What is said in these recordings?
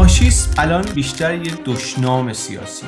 فاشیسم الان بیشتر یه دشنام سیاسی.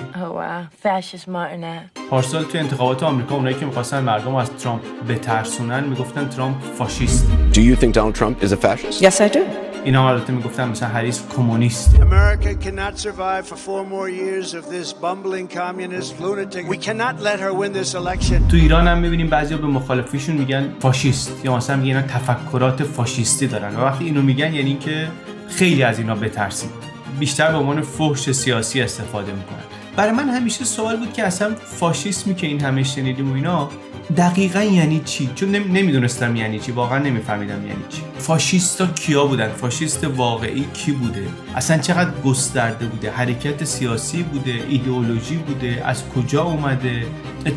پارسال توی انتخابات آمریکا اونایی که می‌خواستن مردم از ترامپ بترسونن میگفتن ترامپ فاشیست. Do you think Donald Trump is a fascist? Yes, I do. اینا البته میگفتن مثلا هریس کمونیست. America cannot survive for 4 more years of this bumbling communist lunatic. We cannot let her win this election. تو ایران هم می‌بینیم بعضیا به مخالفیشون میگن فاشیست یا مثلا میگن تفکرات فاشیستی دارن و وقتی اینو میگن یعنی که خیلی از اینا بترسید. بیشتر به عنوان فحش سیاسی استفاده میکنن. برای من همیشه سوال بود که اصلا فاشیسمی که این همه شنیدیم و اینا دقیقاً یعنی چی؟ چون نمیدونستم یعنی چی، واقعا نمیفهمیدم یعنی چی. فاشیستا کیا بودن؟ فاشیست واقعی کی بوده؟ اصلا چقدر گسترده بوده؟ حرکت سیاسی بوده؟ ایدئولوژی بوده؟ از کجا اومده؟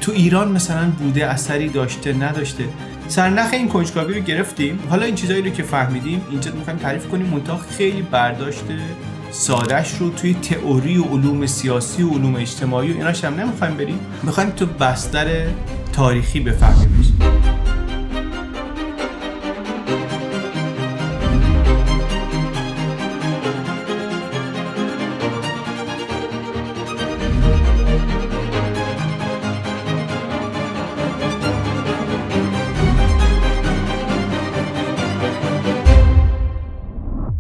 تو ایران مثلا بوده؟ اثری داشته نداشته؟ سرنخ این کنجکاوی رو گرفتیم. حالا این چیزایی رو که فهمیدیم اینجا می‌خوایم تعریف کنیم، منتها خیلی برداشته سادهش رو توی تئوری و علوم سیاسی و علوم اجتماعی و ایناش هم نمیخوایم بریم، میخوایم تو بستر تاریخی بفهمیمش.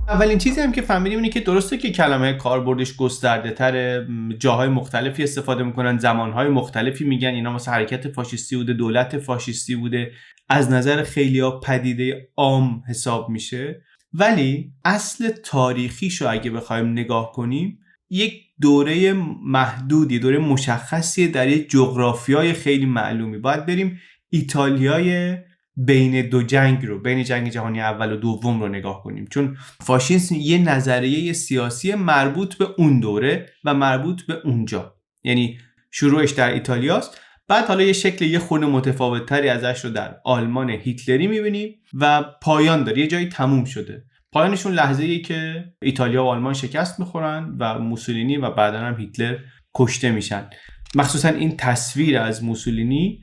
اولین چیزی هم که فهمیدیم اینه که درسته که کلمه کاربردش گسترده تره، جاهای مختلفی استفاده میکنن، زمانهای مختلفی میگن اینا مثلا حرکت فاشیستی بوده، دولت فاشیستی بوده، از نظر خیلیا پدیده عام حساب میشه، ولی اصل تاریخیشو اگه بخوایم نگاه کنیم یک دوره محدودی، دوره مشخصی در یک جغرافیای خیلی معلومی. باید بریم ایتالیای بین دو جنگ رو، بین جنگ جهانی اول و دوم رو نگاه کنیم، چون فاشیسم یه نظریه سیاسی مربوط به اون دوره و مربوط به اونجا، یعنی شروعش در ایتالیاست، بعد حالا یه شکل یه خورده متفاوت تری ازش رو در آلمان هیتلری میبینیم و پایان داره، یه جایی تموم شده. پایانشون لحظه‌ایه که ایتالیا و آلمان شکست میخورن و موسولینی و بعداً هم هیتلر کشته میشن. مخصوصا این تصویر از موسولینی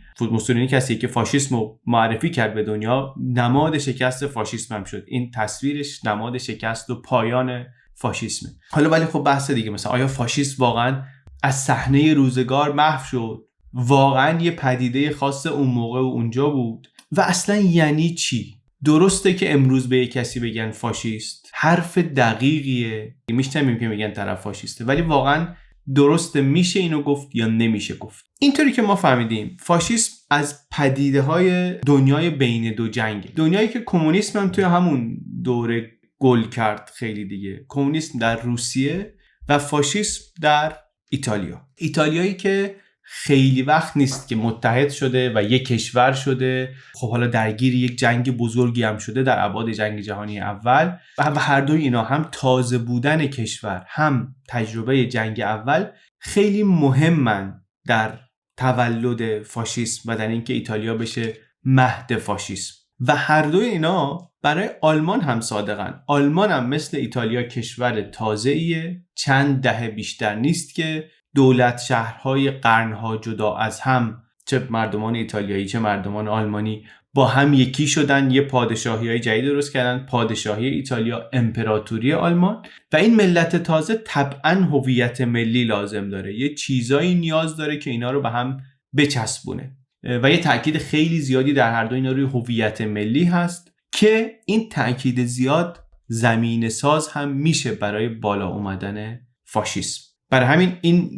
کسی که فاشیسم رو معرفی کرد به دنیا، نماد شکست فاشیسم هم شد. این تصویرش نماد شکست و پایان فاشیسمه. حالا ولی خب بحث دیگه، مثلا آیا فاشیسم واقعا از صحنه روزگار محو شد؟ واقعا یه پدیده خاص اون موقع و اونجا بود؟ و اصلا یعنی چی؟ درسته که امروز به یک کسی بگن فاشیست حرف دقیقیه، میشنویم که میگن طرف فاشیسته، ولی واقعا درسته میشه اینو گفت یا نمیشه گفت؟ اینطوری که ما فهمیدیم فاشیسم از پدیده‌های دنیای بین دو جنگ، دنیایی که کمونیسم هم توی همون دوره گل کرد خیلی دیگه، کمونیسم در روسیه و فاشیسم در ایتالیا. ایتالیایی که خیلی وقت نیست که متحد شده و یک کشور شده، خب حالا درگیر یک جنگ بزرگی هم شده در ابعاد جنگ جهانی اول و هر دوی اینا، هم تازه بودن کشور هم تجربه جنگ اول، خیلی مهمن در تولد فاشیسم و در اینکه ایتالیا بشه مهد فاشیسم. و هر دوی اینا برای آلمان هم صادقن. آلمان هم مثل ایتالیا کشور تازه‌ایه، چند دهه بیشتر نیست که دولت شهرهای قرنها جدا از هم، چه مردمان ایتالیایی چه مردمان آلمانی، با هم یکی شدن، یه پادشاهی‌های جدید درست کردن، پادشاهی ایتالیا، امپراتوری آلمان. و این ملت تازه طبعاً هویت ملی لازم داره، یه چیزایی نیاز داره که اینا رو به هم بچسبونه و یه تأکید خیلی زیادی در هر دو اینا روی هویت ملی هست که این تأکید زیاد زمینه ساز هم میشه برای بالا اومدن فاشیسم. برای همین این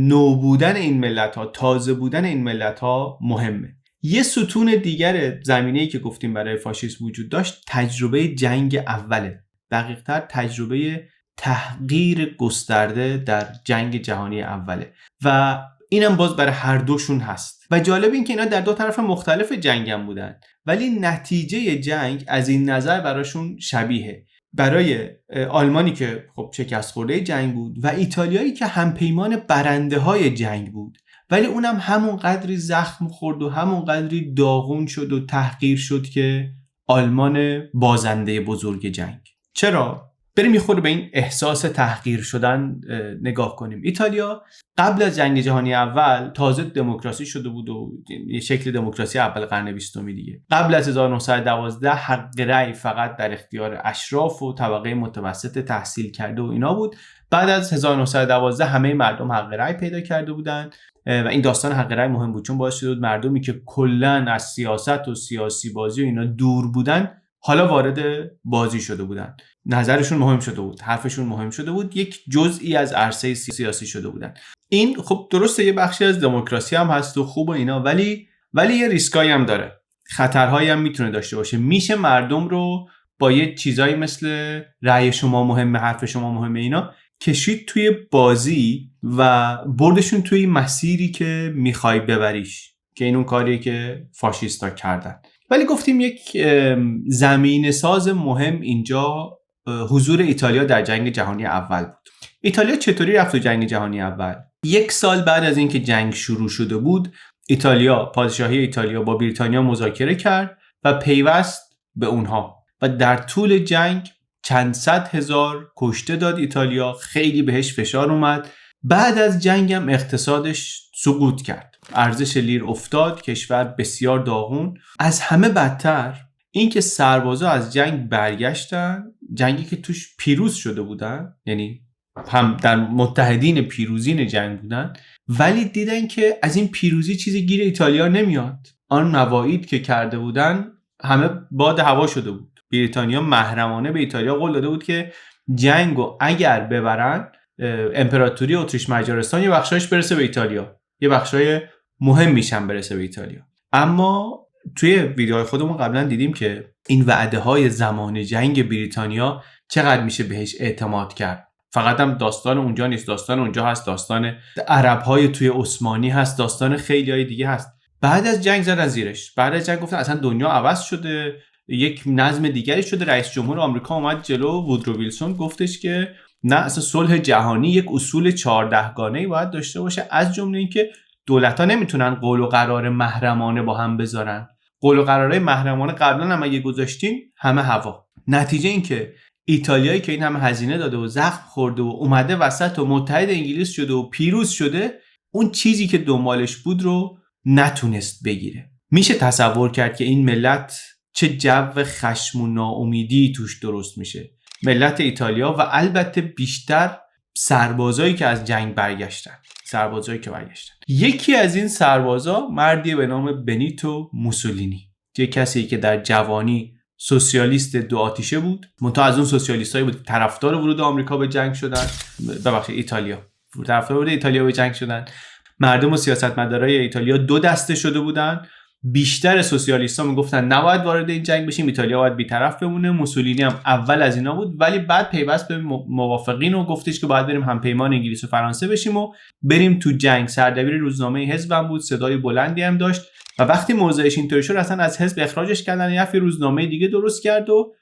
نو بودن این ملت‌ها، تازه بودن این ملت‌ها مهمه. یه ستون دیگر زمینه‌ای که گفتیم برای فاشیسم وجود داشت تجربه جنگ اوله، دقیق‌تر تجربه تحقیر گسترده در جنگ جهانی اوله و اینم باز برای هر دوشون هست. و جالب این که اینا در دو طرف مختلف جنگ هم بودن، ولی نتیجه جنگ از این نظر براشون شبیه. برای آلمانی که خب شکست خورده جنگ بود و ایتالیایی که همپیمان برنده های جنگ بود، ولی اونم همون قدری زخم خورد و همون قدری داغون شد و تحقیر شد که آلمان بازنده بزرگ جنگ. چرا؟ بریم میخوره به این احساس تحقیر شدن نگاه کنیم. ایتالیا قبل از جنگ جهانی اول تازه دموکراسی شده بود و یه شکل دموکراسی اول قرن 20 دیگه. قبل از 1912 حق رأی فقط در اختیار اشراف و طبقه متوسط تحصیل کرده و اینا بود. بعد از 1912 همه مردم حق رأی پیدا کرده بودن و این داستان حق رأی مهم بود چون باعث شده بود مردمی که کلاً از سیاست و سیاسی بازی و اینا دور بودن حالا وارد بازی شده بودن، نظرشون مهم شده بود، حرفشون مهم شده بود، یک جزئی از عرصه سیاسی شده بودن. این خب درسته یه بخشی از دموکراسی هم هست و خوب و اینا، ولی یه ریسکایی هم داره، خطرهایی هم میتونه داشته باشه. میشه مردم رو با یه چیزایی مثل رأی شما مهمه، حرف شما مهمه اینا کشید توی بازی و بردشون توی مسیری که میخوای ببریش، که این اون کاریه که فاشیستا کردن. ولی گفتیم یک زمین ساز مهم اینجا حضور ایتالیا در جنگ جهانی اول بود. ایتالیا چطوری رفت تو جنگ جهانی اول؟ 1 سال بعد از اینکه جنگ شروع شده بود، پادشاهی ایتالیا با بریتانیا مذاکره کرد و پیوست به اونها و در طول جنگ چند صد هزار کشته داد ایتالیا، خیلی بهش فشار اومد. بعد از جنگ هم اقتصادش سقوط کرد، ارزش لیر افتاد، کشور بسیار داغون. از همه بدتر این که سربازا از جنگ برگشتن، جنگی که توش پیروز شده بودن، یعنی هم در متحدین پیروزین جنگ بودن، ولی دیدن که از این پیروزی چیزی گیر ایتالیا نمیاد. آن مواعید که کرده بودن همه باد هوا شده بود. بریتانیا محرمانه به ایتالیا قول داده بود که جنگو اگر ببرن امپراتوری اتریش مجارستان یه بخشایش برسه به ایتالیا، یه بخشای مهم میشن برسه به ایتالیا. اما توی ویدیوهای خودمون قبلا دیدیم که این وعده های زمان جنگ بریتانیا چقدر میشه بهش اعتماد کرد. فقط هم داستان اونجا نیست، داستان اونجا هست، داستان عرب‌های توی عثمانی هست، داستان خیلی های دیگه هست. بعد از جنگ زدن زیرش، بعد از جنگ گفتن اصلا دنیا عوض شده، یک نظم دیگری شده. رئیس جمهور آمریکا اومد جلو، وودرو ویلسون گفتش که نه، اصلا صلح جهانی یک اصول 14 گانه‌ای باید داشته باشه، از جمله اینکه دولت‌ها نمیتونن قول و قرار محرمانه با هم بذارن. قول و قرارهای محرمانه قبلا هم اگه گذاشتین همه هوا. نتیجه این که ایتالیایی که این همه هزینه داده و زخم خورده و اومده وسط و متحد انگلیس شده و پیروز شده، اون چیزی که دنبالش بود رو نتونست بگیره. میشه تصور کرد که این ملت چه جو خشم و ناامیدی توش درست میشه. ملت ایتالیا و البته بیشتر سربازایی که از جنگ برگشتن. یکی از این سربازا مردی به نام بنیتو موسولینی، یه کسی که در جوانی سوسیالیست دو آتیشه بود، منتها از اون سوسیالیستایی بود طرفدار ورود آمریکا به جنگ شدن، طرفدار ورود ایتالیا به جنگ شدن. مردم و سیاستمدارای ایتالیا دو دسته شده بودن. بیشتر سوسیالیست‌ها میگفتن نباید وارد این جنگ بشیم، ایتالیا باید بی‌طرف بمونه. موسولینی هم اول از اینا بود، ولی بعد پیوست به موافقین و گفتش که باید بریم همپیمان انگلیس و فرانسه بشیم و بریم تو جنگ. سردبیر روزنامه حزبم بود، صدای بلندی هم داشت و وقتی موضعش اینطوری شد اصلا از حزب اخراجش کردن، یه روزنامه دیگه درست کرد و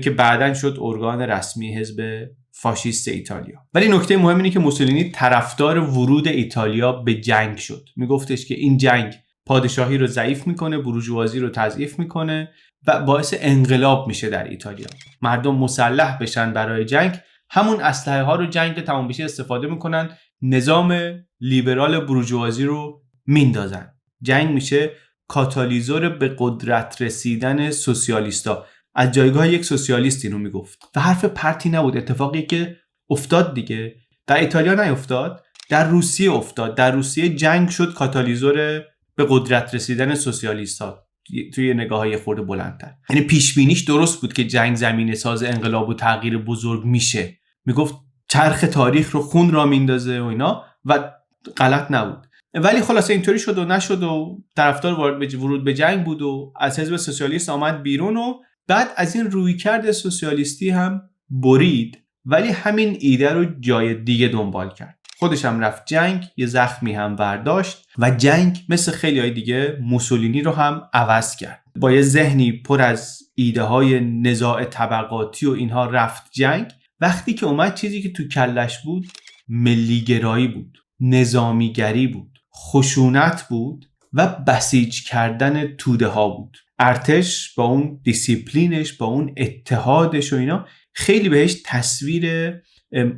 که بعداً شد ارگان رسمی حزب فاشیست ایتالیا. ولی نکته مهم اینه که موسولینی طرفدار ورود ایتالیا به جنگ شد. میگفتش که این جنگ پادشاهی رو ضعیف میکنه، بورژوازی رو تضعیف میکنه و باعث انقلاب میشه در ایتالیا. مردم مسلح بشن برای جنگ، همون اسلحه ها رو جنگ تمام بشه استفاده میکنن، نظام لیبرال بورژوازی رو میندازن. جنگ میشه کاتالیزور به قدرت رسیدن سوسیالیستا. از جایگاه یک سوسیالیست اینو میگفت و حرف پرتی نبود. اتفاقی که افتاد دیگه در ایتالیا نیفتاد، در روسیه افتاد. در روسیه جنگ شد کاتالیزور به قدرت رسیدن سوسیالیست‌ها توی نگاه‌های خورده بلندتر. یعنی پیش بینیش درست بود که جنگ زمینه ساز انقلاب و تغییر بزرگ میشه. میگفت چرخ تاریخ رو خون را میندازه و اینا و غلط نبود. ولی خلاصه اینطوری شد و نشد و طرفدار ورود به جنگ بود و از حزب سوسیالیست آمد بیرون و بعد از این رویکرد سوسیالیستی هم برید، ولی همین ایده رو جای دیگه دنبال کرد. خودش هم رفت جنگ، یه زخمی هم برداشت و جنگ مثل خیلی های دیگه موسولینی رو هم عوض کرد. با یه ذهنی پر از ایده های نزاع طبقاتی و اینها رفت جنگ. وقتی که اومد چیزی که تو کلش بود ملیگرایی بود، نظامیگری بود، خشونت بود و بسیج کردن توده ها بود. ارتش با اون دیسیپلینش، با اون اتحادش و اینا خیلی بهش تصویر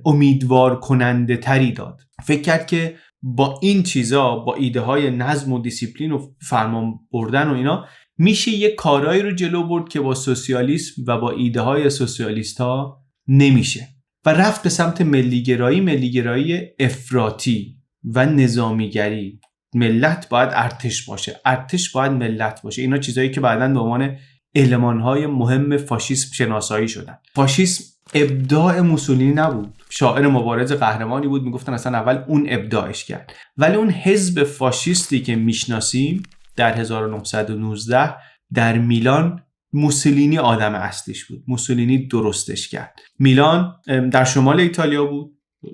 امیدوار کننده تری داد. فکر کرد که با این چیزا، با ایده های نظم و دیسیپلین و فرمان بردن و اینا میشه یه کارایی رو جلو برد که با سوسیالیسم و با ایده های سوسیالیست ها نمیشه. و رفت به سمت ملیگرایی افراطی و نظامیگری. ملت باید ارتش باشه، ارتش باید ملت باشه. اینا چیزایی که بعداً به عنوان المان‌های مهم فاشیسم شناسایی شدن. فاشیسم ابداع موسولینی نبود، شاعر مبارز قهرمانی بود، میگفتن اصلا اول اون ابداعش کرد. ولی اون حزب فاشیستی که میشناسیم در 1919 در میلان، موسولینی آدم اصلیش بود. موسولینی درستش کرد. میلان در شمال ایتالیا بود،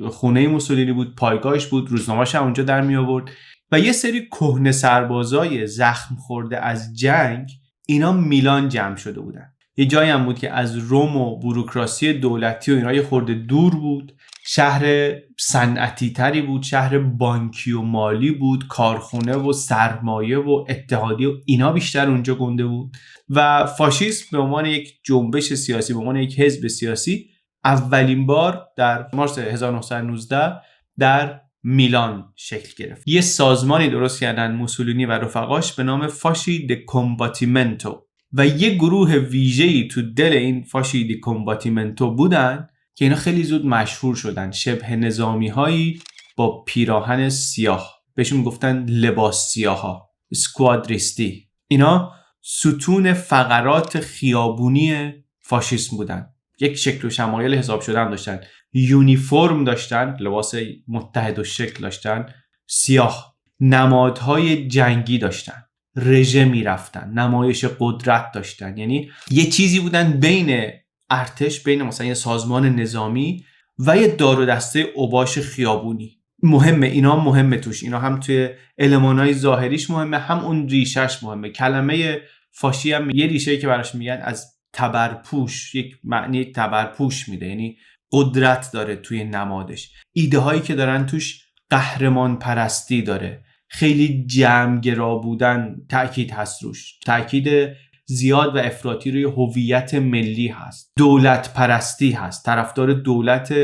خونه موسولینی بود، پایگاهش بود، روزنامه‌اش اونجا در می آورد و یه سری کهنه سربازای زخم خورده از جنگ اینا میلان جمع شده بودن. یه جایی هم بود که از روم و بوروکراسی دولتی و اینا یه خورده دور بود، شهر صنعتی تری بود، شهر بانکی و مالی بود، کارخونه و سرمایه و اتحادیه و اینا بیشتر اونجا گنده بود و فاشیسم به عنوان یک جنبش سیاسی، به عنوان یک حزب سیاسی اولین بار در مارس 1919 در میلان شکل گرفت. یه سازمانی درست کردن موسولینی و رفقاش به نام فاشی د کامباتیمنتو و یه گروه ویژه‌ای تو دل این فاشی د کامباتیمنتو بودن که اینا خیلی زود مشهور شدن. شبه نظامی هایی با پیراهن سیاه، بهشون گفتن لباس سیاها، اسکوادریستی. اینا ستون فقرات خیابونی فاشیسم بودن. یک شکل و شمایل حساب شده هم داشتن، یونیفرم داشتن، لباس متحد و شکل داشتن، سیاه، نمادهای جنگی داشتن، رژه می رفتن، نمایش قدرت داشتن. یعنی یه چیزی بودن بین ارتش، بین مثلا یه سازمان نظامی و یه دار و دسته اوباش خیابونی. مهمه، اینا مهمه توش، اینا هم توی المانای ظاهریش مهمه، هم اون ریشش مهمه. کلمه فاشی هم یه ریشه‌ای که براش میگن از تبرپوش، یک معنی تبرپوش میده، یعنی قدرت داره توی نمادش. ایده هایی که دارن توش قهرمان پرستی داره، خیلی جمع‌گرا بودن تأکید هست روش، تأکید زیاد و افراطی روی هویت ملی هست، دولت پرستی هست، طرفدار دولت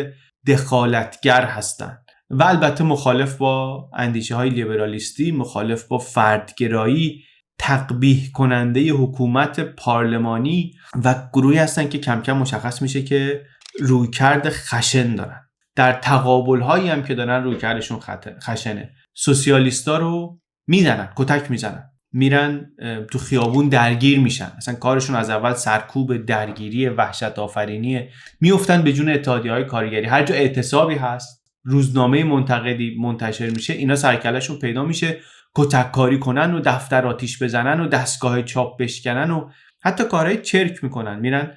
دخالتگر هستن و البته مخالف با اندیشه های لیبرالیستی، مخالف با فردگرایی، تقبیح کننده حکومت پارلمانی و گروهی هستن که کم کم مشخص میشه که رویکرد خشن دارن. در تقابل هایی هم که دارن رویکردشون خشنه. سوسیالیستا رو میزنن، کتک میزنن، میرن تو خیابون درگیر میشن. مثلا کارشون از اول سرکوب، درگیری، وحشت آفرینی، میافتن به جون اتحادیه‌های کارگری. هر جا اعتصابی هست، روزنامه منتقدی منتشر میشه، اینا سرکله‌شون پیدا میشه، کتک کاری کنن و دفتر آتیش بزنن و دستگاه چاپ بشکنن و حتی کارهای چرک میکنن. میرن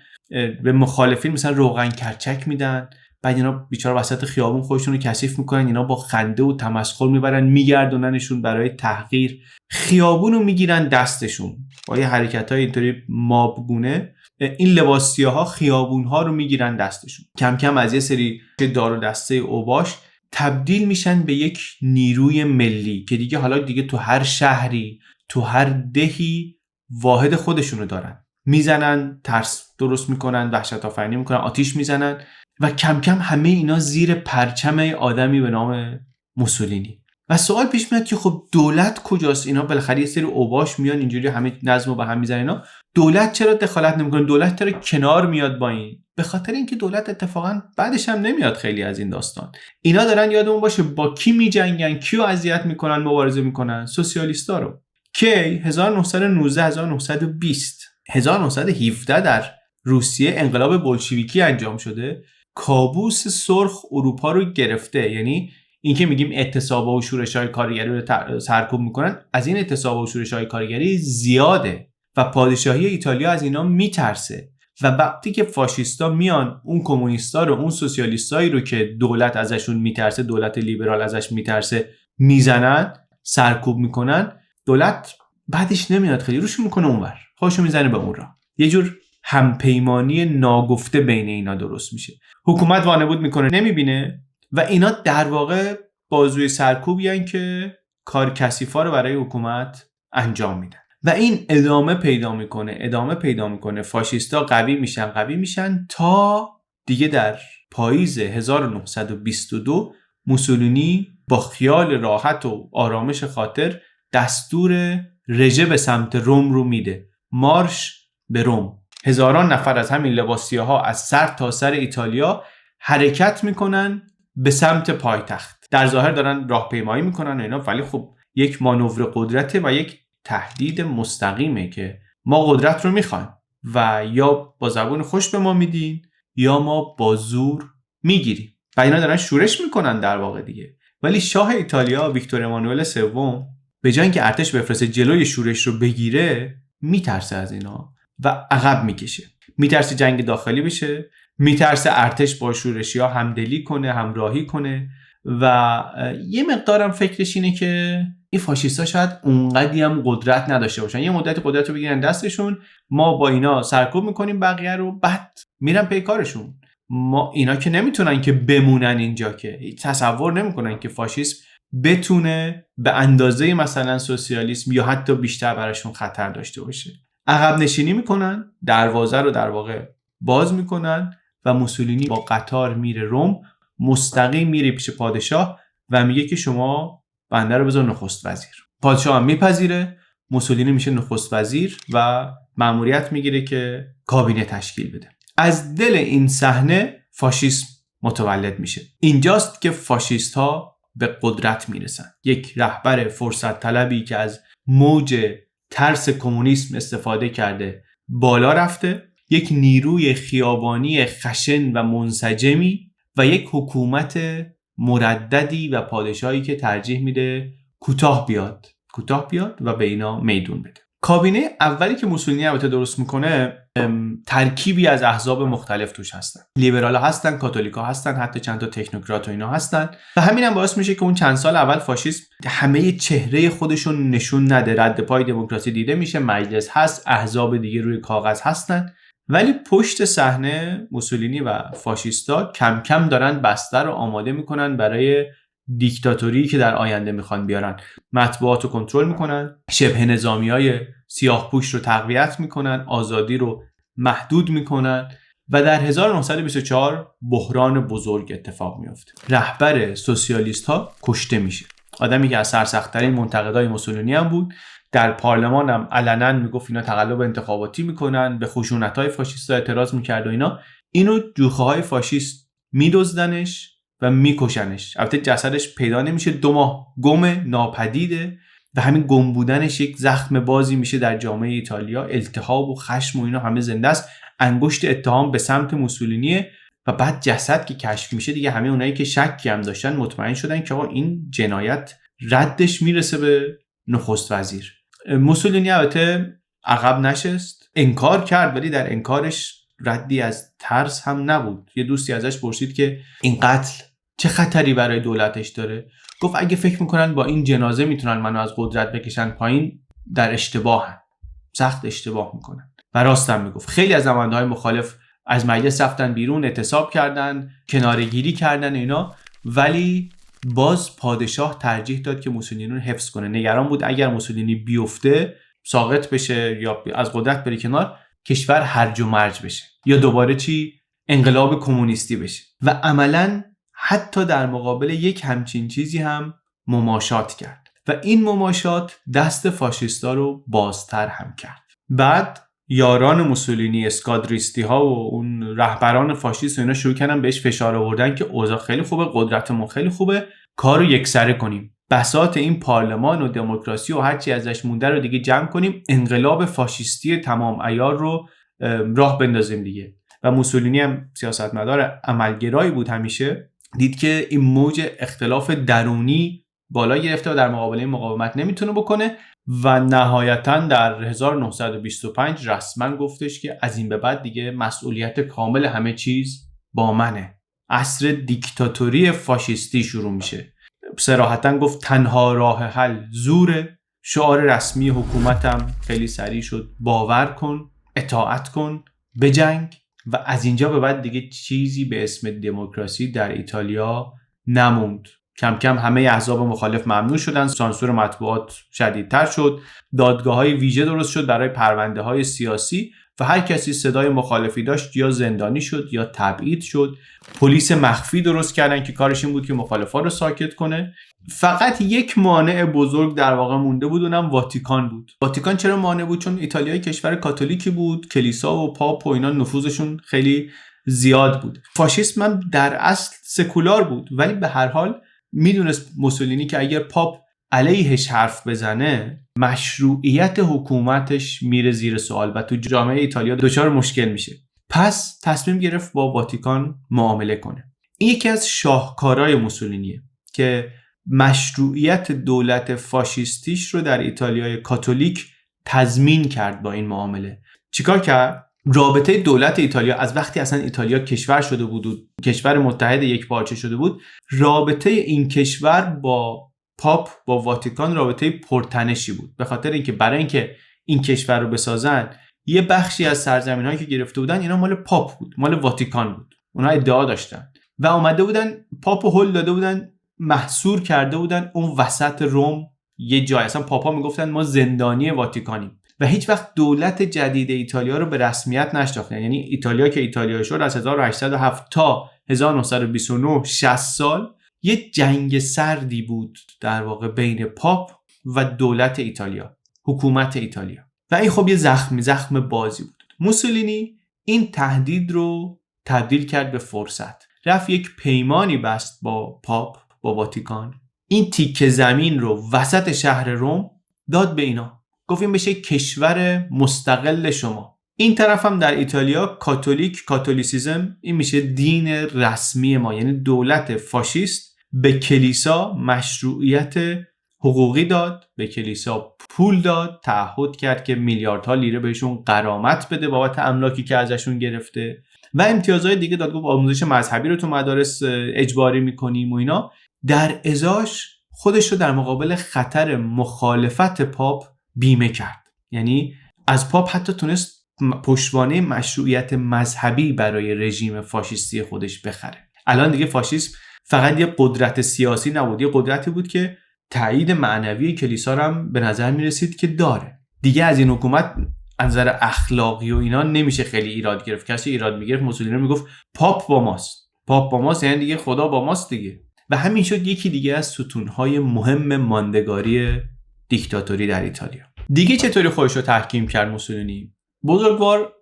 به مخالفین مثلا روغن کرچک میدن، بعد اینا بیچاره وسط خیابون خودشون رو کثیف میکنن، اینا با خنده و تمسخر میبرن میگردوننشون برای تحقیر. خیابون رو میگیرن دستشون با یه حرکت‌های اینطوری مابگونه. این لباسیاها خیابون‌ها رو میگیرن دستشون. کم کم از یه سری دار و دسته اوباش تبدیل میشن به یک نیروی ملی که دیگه حالا دیگه تو هر شهری، تو هر دهی واحد خودشونو دارن. میزنن، ترس درست میکنن، وحشت آفرینی میکنن، آتیش میزنن و کم کم همه اینا زیر پرچم آدمی به نام موسولینی. و سوال پیش میاد که خب دولت کجاست؟ اینا بالاخره یه سری اوباش میان اینجوری همه نظمو به هم میزنن، اینا دولت چرا دخالت نمیکنه؟ دولت چرا کنار میاد با این؟ به خاطر اینکه دولت اتفاقا بعدش هم نمیاد خیلی از این داستان. اینا دارن یادمون باشه با کی میجنگن، کیو اذیت میکنن، مبارزه میکنن؟ سوسیالیستا رو. کی 1919 1920 1917 در روسیه انقلاب بولشویکی انجام شده، کابوس سرخ اروپا رو گرفته. یعنی این که میگیم اعتصاب‌ها و شورش‌های کارگری رو سرکوب میکنن، از این اعتصاب‌ها و شورش‌های کارگری زیاده و پادشاهی ایتالیا از اینا میترسه و وقتی که فاشیستا میان اون کمونیستا رو، اون سوسیالیستایی رو که دولت ازشون میترسه، دولت لیبرال ازش میترسه، میزنن، سرکوب میکنن، دولت بعدش نمیاد خیلی روش میکنه اونور، خودشو میزنه به اون راه. یه جور همپیمانی ناگفته بین اینا درست میشه. حکومت وانمود میکنه نمیبینه و اینا در واقع بازوی سرکوبیان که کار کثیفا رو برای حکومت انجام میدن و این ادامه پیدا میکنه. فاشیستا قوی میشن تا دیگه در پاییز 1922 موسولینی با خیال راحت و آرامش خاطر دستور رژه به سمت روم رو میده، مارش به روم. هزاران نفر از همین لباسیاها از سر تا سر ایتالیا حرکت میکنن به سمت پایتخت. در ظاهر دارن راهپیمایی میکنن و اینا، ولی خب یک مانور قدرته و یک تهدید مستقیمه که ما قدرت رو میخوایم و یا با زبون خوش به ما میدین یا ما با زور میگیریم و اینا دارن شورش میکنن در واقع دیگه. ولی شاه ایتالیا ویکتور امانوئل سوم به جای اینکه ارتش بفرسته جلوی شورش رو بگیره، میترسه از اینا و عقب میکشه. میترسه جنگ داخلی بشه، میترسه ارتش با شورشی‌ها همدلی کنه، همراهی کنه و یه مقدارم فکرش اینه که این فاشیستا شاید اونقدی هم قدرت نداشته باشن، یه مدت قدرت رو بگیرن دستشون، ما با اینا سرکوب میکنیم بقیه رو، بعد میرن پی کارشون. ما اینا که نمیتونن که بمونن اینجا، که تصور نمیکنن که فاشیسم بتونه به اندازه مثلا سوسیالیسم یا حتی بیشتر براشون خطر داشته باشه. عقب نشینی میکنن، دروازه رو در واقع باز میکنن و موسولینی با قطار میره روم، مستقیم میره پیش پادشاه و میگه که شما بنده رو بذار نخست وزیر. پادشاه هم میپذیره، موسولینی میشه نخست وزیر و مأموریت میگیره که کابینه تشکیل بده. از دل این صحنه فاشیسم متولد میشه. اینجاست که فاشیست ها به قدرت میرسن. یک رهبر فرصت طلبی که از موج ترس کمونیسم استفاده کرده بالا رفته، یک نیروی خیابانی خشن و منسجمی و یک حکومت مرددی و پادشاهی که ترجیح میده کوتاه بیاد و به اینا میدون بده. کابینه اولی که موسولینی البته درست میکنه ترکیبی از احزاب مختلف توش هستن. لیبرال هستن، کاتولیکا هستن، حتی چند تا تکنوکرات و اینا هستن و همین هم باعث میشه که اون چند سال اول فاشیسم همه چهره خودشون نشون نده. رد پای دموکراسی دیده میشه، مجلس هست، احزاب دیگه روی کاغذ هستن، ولی پشت صحنه موسولینی و فاشیستا کم کم دارن بستر رو آماده میکنن برای دیکتاتوری که در آینده میخوان بیارن. مطبوعات رو کنترل میکنن، شبه نظامیای سیاه پوش رو تقویت میکنن، آزادی رو محدود میکنن و در 1924 بحران بزرگ اتفاق میفته. رهبر سوسیالیست ها کشته میشه، آدمی که از سرسخت‌ترین منتقدای موسولینی هم بود. در پارلمان هم علنا میگفت اینا تقلب انتخاباتی میکنن، به خشونت‌های فاشیستا اعتراض میکرد و اینا. اینو جوخه‌های فاشیست میدزدنش و میکشنش. البته جسدش پیدا نمیشه، 2 ماه گم، ناپدیده و همین گم بودنش یک زخم بازی میشه در جامعه ایتالیا. التهاب و خشم و اینا همه زنده است. انگشت اتهام به سمت موسولینیه و بعد جسد که کشف میشه دیگه همه اونایی که شکی هم داشتن مطمئن شدن که آقا این جنایت ردش میرسه به نخست وزیر. موسولینی البته عقب نشست، انکار کرد، ولی در انکارش ردی از ترس هم نبود. یه دوستی ازش پرسید که این قتل چه خطری برای دولتش داره؟ گفت اگه فکر میکنن با این جنازه میتونن منو از قدرت بکشن پایین، در اشتباهن، سخت اشتباه میکنن. و راستم میگفت. خیلی از نماینده‌های مخالف از مجلس رفتن بیرون، اعتصاب کردن، کناره‌گیری کردن اینا، ولی باز پادشاه ترجیح داد که موسولینی رو حفظ کنه. نگران بود اگر موسولینی بیفته، ساقط بشه یا از قدرت بره کنار، کشور هرج و مرج بشه یا دوباره انقلاب کمونیستی بشه. و عملاً حتی در مقابل یک همچین چیزی هم مماشات کرد و این مماشات دست فاشیستا رو بازتر هم کرد. بعد یاران موسولینی، اسکادریستی ها و اون رهبران فاشیست و اینا شروع کردن بهش فشار آوردن که اوضاع خیلی خوبه، قدرتمون خیلی خوبه، کارو یکسره کنیم، بساط این پارلمان و دموکراسی و هر چی ازش مونده رو دیگه جمع کنیم، انقلاب فاشیستی تمام عیار رو راه بندازیم دیگه. و موسولینی هم سیاستمدار عملگرایی بود، همیشه دید که این موج اختلاف درونی بالا گرفته و در مقابل مقاومت نمیتونه بکنه و نهایتاً در 1925 رسما گفتش که از این به بعد دیگه مسئولیت کامل همه چیز با منه. عصر دیکتاتوری فاشیستی شروع میشه. صراحتاً گفت تنها راه حل زوره. شعار رسمی حکومتم خیلی سریع شد باور کن، اطاعت کن، بجنگ. و از اینجا به بعد دیگه چیزی به اسم دموکراسی در ایتالیا نموند. کم کم همه احزاب مخالف ممنوع شدن، سانسور مطبوعات شدیدتر شد، دادگاه‌های ویژه درست شد برای پرونده‌های سیاسی و هر کسی صدای مخالفی داشت یا زندانی شد یا تبعید شد. پلیس مخفی درست کردن که کارش این بود که مخالفا رو ساکت کنه. فقط یک مانع بزرگ در واقع مونده بود، اونم واتیکان بود. واتیکان چرا مانع بود؟ چون ایتالیا کشور کاتولیکی بود، کلیسا و پاپ و اینا نفوذشون خیلی زیاد بود. فاشیسم هم در اصل سکولار بود، ولی به هر حال میدونست موسولینی که اگر پاپ علیهش حرف بزنه مشروعیت حکومتش میره زیر سوال و تو جامعه ایتالیا دچار مشکل میشه. پس تصمیم گرفت با واتیکان معامله کنه. این یکی از شاهکارهای موسولینیه که مشروعیت دولت فاشیستیش رو در ایتالیای کاتولیک تضمین کرد. با این معامله چیکار کرد؟ رابطه دولت ایتالیا از وقتی اصلا ایتالیا کشور شده بود و کشور متحد یک پارچه شده بود، رابطه این کشور با پاپ، با واتیکان رابطه پرتنشی بود، به خاطر اینکه برای اینکه این کشور رو بسازن یه بخشی از سرزمین‌هایی که گرفته بودن اینا مال پاپ بود، مال واتیکان بود. اونا ادعا داشتن و اومده بودن پاپو هل داده بودن، محصور کرده بودن اون وسط روم یه جای. اصلا پاپا میگفتن ما زندانی واتیکانیم و هیچ وقت دولت جدید ایتالیا رو به رسمیت نشناختن. یعنی ایتالیا که ایتالیا شد از 1807 تا 1929 60 سال یه جنگ سردی بود در واقع بین پاپ و دولت ایتالیا، حکومت ایتالیا، و این خب یه زخم بازی بود. موسولینی این تهدید رو تبدیل کرد به فرصت. رفت یک پیمانی بست با پاپ، با واتیکان. این تیکه زمین رو وسط شهر روم داد به اینا، گفت این بشه کشور مستقل شما. این طرف هم در ایتالیا کاتولیسیزم این میشه دین رسمی ما. یعنی دولت فاشیست به کلیسا مشروعیت حقوقی داد، به کلیسا پول داد، تعهد کرد که میلیاردها لیره بهشون غرامت بده بابت املاکی که ازشون گرفته و امتیازهای دیگه داد. گفت آموزش مذهبی رو تو مدارس اجباری میکنیم و اینا. در ازاش خودش رو در مقابل خطر مخالفت پاپ بیمه کرد. یعنی از پاپ حتی تونست پشتوانه مشروعیت مذهبی برای رژیم فاشیستی خودش بخره. الان دیگه فاشیسم فقط یه قدرت سیاسی نبود، یه قدرتی بود که تایید معنوی کلیسا رو هم به نظر میرسید که داره. دیگه از این حکومت از نظر اخلاقی و اینا نمیشه خیلی ایراد گرفت. کسی ایراد میگرفت موسولینی میگفت پاپ با ماست، پاپ با ماست، یعنی دیگه خدا با ماست دیگه. و همین شد یکی دیگه از ستونهای مهم ماندگاری دیکتاتوری در ایتالیا. دیگه چطوری خودش رو تحکیم کرد موسولینی؟ بزرگوار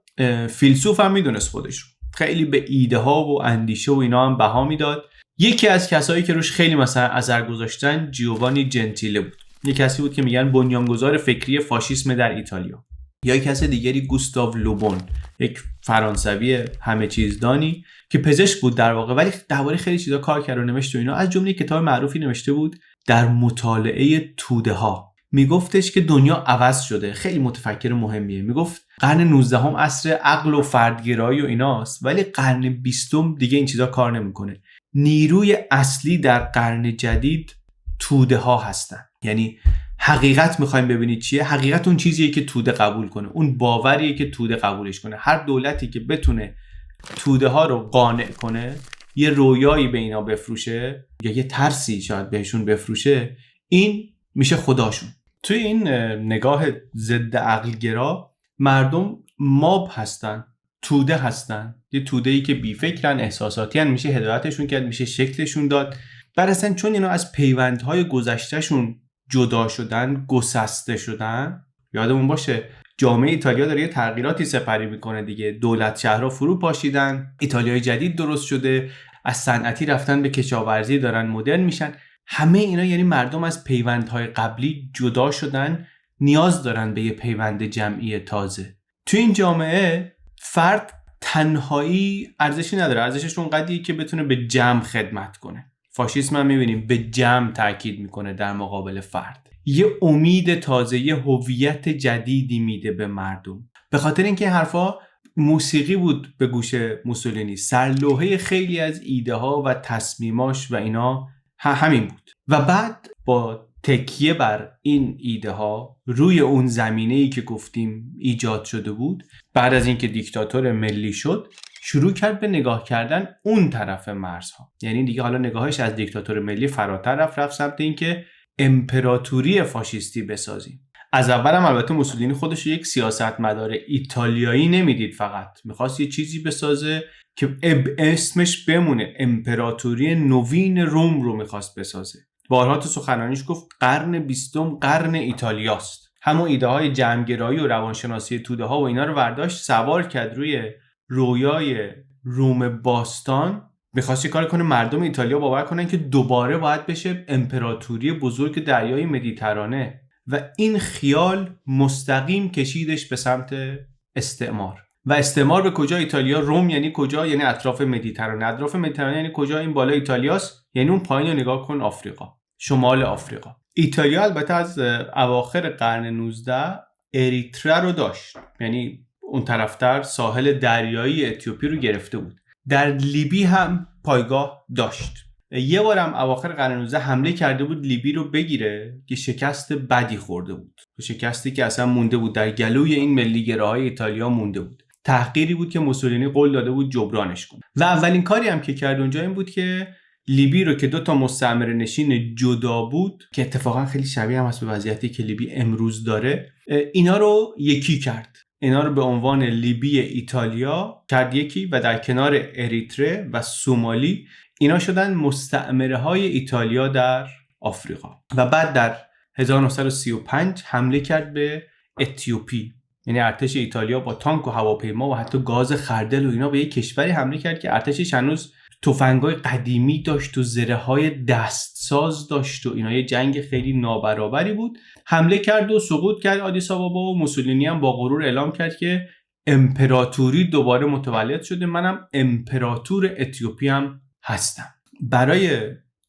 فیلسوف هم میدونست خودش رو، خیلی به ایده ها و اندیشه و اینا هم بها میداد. یکی از کسایی که روش خیلی مثلا اثر گذاشتن جیووانی جنتیله بود. یک کسی بود که میگن بنیانگذار فکری فاشیسم در ایتالیا. یا یک کس دیگری گوستاو لوبون، یک فرانسوی همه چیزدانی که پزشک بود در واقع، ولی درباره خیلی چیزا کار کرد و نوشت و اینا. از جمله کتاب معروفی نوشته بود در مطالعه توده ها. میگفتش که دنیا عوض شده، خیلی متفکر مهمیه. میگفت قرن 19 عصر عقل و فردگرایی و ایناست، ولی قرن 20 دیگه این چیزا کار نمیکنه. نیروی اصلی در قرن جدید توده ها هستن. یعنی حقیقت میخوایم ببینید چیه؟ حقیقت اون چیزیه که توده قبول کنه، اون باوریه که توده قبولش کنه. هر دولتی که بتونه توده ها رو قانع کنه، یه رویایی به اینا بفروشه یا یه ترسی شاید بهشون بفروشه، این میشه خداشون. توی این نگاه ضد عقلگرا مردم ماب هستن، توده هستن. یه توده‌ای که بی‌فکرن، احساساتی هن، میشه هدایتشون کرد، میشه شکلشون داد. بعد اصلا چون اینا از پیوندهای گذشتهشون جدا شدن، گسسته شدن. یادمون باشه جامعه ایتالیا داره یه تغییراتی سپری میکنه دیگه. دولت شهرها فرو پاشیدن، ایتالیای جدید درست شده، از صنعتی رفتن به کشاورزی، دارن مدرن میشن. همه اینا یعنی مردم از پیوندهای قبلی جدا شدن، نیاز دارن به یه پیوند جمعی تازه. تو این جامعه فرد تنهایی ارزشی نداره، ارزشش اونقدریه که بتونه به جمع خدمت کنه. فاشیسم هم میبینیم به جمع تاکید میکنه در مقابل فرد. یه امید تازه، یه هویت جدیدی میده به مردم. به خاطر اینکه حرفا موسیقی بود به گوش موسولینی، سرلوحه خیلی از ایده ها و تصمیماش و اینا همین بود. و بعد با تکیه بر این ایده ها روی اون زمینه‌ای که گفتیم ایجاد شده بود، بعد از اینکه دیکتاتور ملی شد، شروع کرد به نگاه کردن اون طرف مرزها. یعنی دیگه حالا نگاهش از دیکتاتور ملی فراتر رفت سمت اینکه امپراتوری فاشیستی بسازیم. از اول هم البته موسولینی خودش یک سیاستمدار ایتالیایی نمیدید، فقط میخواست یه چیزی بسازه که اسمش بمونه. امپراتوری نوین روم رو میخواست بسازه. بارها تو سخنرانیش گفت قرن 20 قرن ایتالیاست. همون ایده های جمع‌گرایی و روانشناسی توده ها و اینا رو برداشت، سوار کرد روی رویای روم باستان میخواست کار کنه مردم ایتالیا باور کنن که دوباره باید بشه امپراتوری بزرگ دریای مدیترانه و این خیال مستقیم کشیدش به سمت استعمار. و استعمار به کجا؟ ایتالیا. روم یعنی کجا؟ یعنی اطراف مدیترانه. اطراف مدیترانه یعنی کجا؟ این بالا ایتالیاست، یعنی اون پایین رو نگاه کن، آفریقا، شمال آفریقا. ایتالیا البته از اواخر قرن 19 اریتره رو داشت، یعنی اون طرفتر ساحل دریایی اتیوپی رو گرفته بود. در لیبی هم پایگاه داشت. یه بارم اواخر قرن 19 حمله کرده بود لیبی رو بگیره که شکست بدی خورده بود، شکستی که اصلا مونده بود در گلوی این ملیگراهای ایتالیا مونده بود. تحقیری بود که موسولینی قول داده بود جبرانش کنه و اولین کاری هم که کرد اونجا این بود که لیبی رو که دو تا مستعمره نشین جدا بود، که اتفاقا خیلی شبیه هم هست به وضعیتی که لیبی امروز داره، اینا رو یکی کرد. اینا رو به عنوان لیبی ایتالیا کرد یکی و در کنار اریتره و سومالی اینا شدن مستعمره های ایتالیا در آفریقا. و بعد در 1935 حمله کرد به اتیوپی، یعنی ارتش ایتالیا با تانک و هواپیما و حتی گاز خردل و اینا به یک کشوری حمله کرد که ارتشش هنوز تفنگ‌های قدیمی داشت و زره‌های دستساز داشت و اینا. یه جنگ خیلی نابرابری بود. حمله کرد و سقوط کرد آدیس آبابا و موسولینی هم با غرور اعلام کرد که امپراتوری دوباره متولد شده، منم امپراتور اتیوپی هم هستم. برای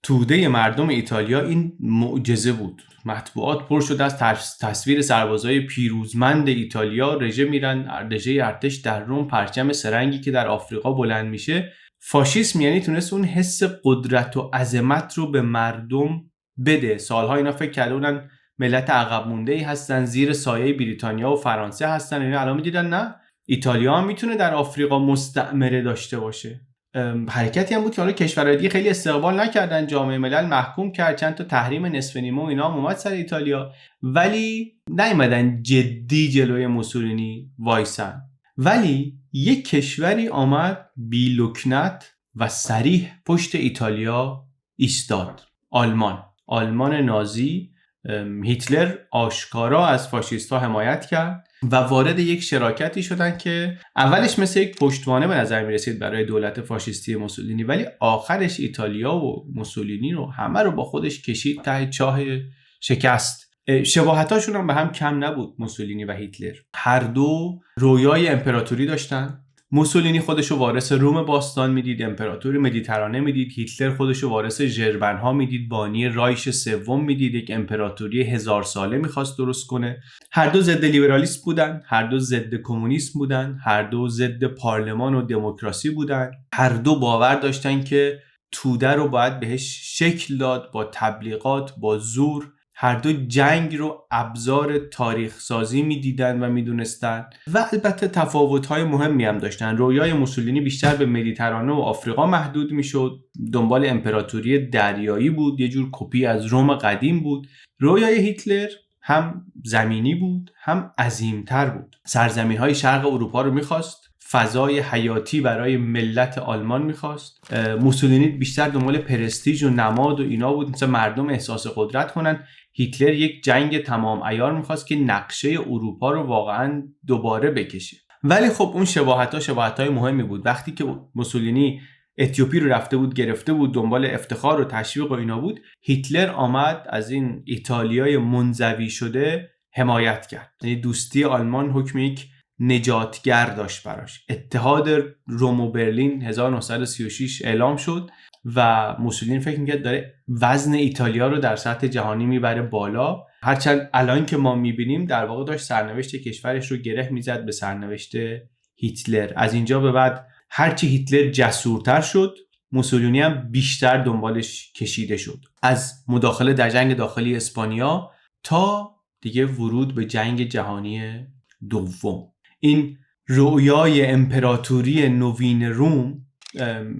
توده مردم ایتالیا این معجزه بود. مطبوعات پر شد از تصویر سربازای پیروزمند ایتالیا رژه میرن، رژه ارتش در روم، پرچم سرنگی که در آفریقا بلند میشه. فاشیسم یعنی تونست اون حس قدرت و عظمت رو به مردم بده. سالها اینا فکر کردن ملت عقب مونده‌ای هستن، زیر سایه بریتانیا و فرانسه هستن. اینا الان می‌دیدن نه، ایتالیا هم میتونه در آفریقا مستعمره داشته باشه. حرکتی هم بود که حالا کشورهای دیگه خیلی استقبال نکردن، جامعه ملل محکوم کرد، چند تا تحریم نصف نیمه و اینا هم اومد سر ایتالیا، ولی نیومدن جدی جلوی موسولینی وایسن. ولی یک کشوری آمد بی لکنت و صریح پشت ایتالیا ایستاد. آلمان نازی. هیتلر آشکارا از فاشیست‌ها حمایت کرد و وارد یک شراکتی شدن که اولش مثل یک پشتوانه به نظر می‌رسید برای دولت فاشیستی موسولینی، ولی آخرش ایتالیا و موسولینی رو همه رو با خودش کشید ته چاه شکست. شباهتاشون هم به هم کم نبود. موسولینی و هیتلر هر دو رویای امپراتوری داشتن. موسولینی خودشو وارث روم باستان میدید، امپراتور مدیترانه میدید. هیتلر خودشو وارث ژرمن‌ها میدید، بانی رایش سوم میدید، یک امپراتوری 1000 ساله میخواست درست کنه. هر دو ضد لیبرالیسم بودن، هر دو ضد کمونیسم بودن، هر دو ضد پارلمان و دموکراسی بودن. هر دو باور داشتن که توده رو باید بهش شکل داد با تبلیغات، با زور. هر دو جنگ رو ابزار تاریخ سازی می دیدن و می دونستن و البته تفاوت‌های مهمی هم داشتن. رویای موسولینی بیشتر به مدیترانه و آفریقا محدود می شد، دنبال امپراتوری دریایی بود، یه جور کپی از روم قدیم بود. رویای هیتلر هم زمینی بود هم عظیم‌تر بود. سرزمین‌های شرق اروپا رو می‌خواست، فضای حیاتی برای ملت آلمان می‌خواست. موسولینی بیشتر دنبال پرستیژ و نماد و اینا بود، مثلا مردم احساس قدرت کنن. هیتلر یک جنگ تمام عیار می‌خواست که نقشه اروپا رو واقعاً دوباره بکشه. ولی خب اون شباهت‌های مهمی بود. وقتی که موسولینی اتیوپی رو رفته بود گرفته بود، دنبال افتخار و تشویق و اینا بود، هیتلر آمد از این ایتالیای منزوی شده حمایت کرد. یعنی دوستی آلمان حکم یک نجاتگر داشت براش. اتحاد روم و برلین 1936 اعلام شد و موسولینی فکر می‌کرد داره وزن ایتالیا رو در سطح جهانی میبره بالا، هرچند الان که ما میبینیم در واقع داشت سرنوشت کشورش رو گره میزد به سرنوشت هیتلر. از اینجا به بعد هرچی هیتلر جسورتر شد، موسولینی هم بیشتر دنبالش کشیده شد، از مداخله در جنگ داخلی اسپانیا تا دیگه ورود به جنگ جهانی دوم. این رویای امپراتوری نوین روم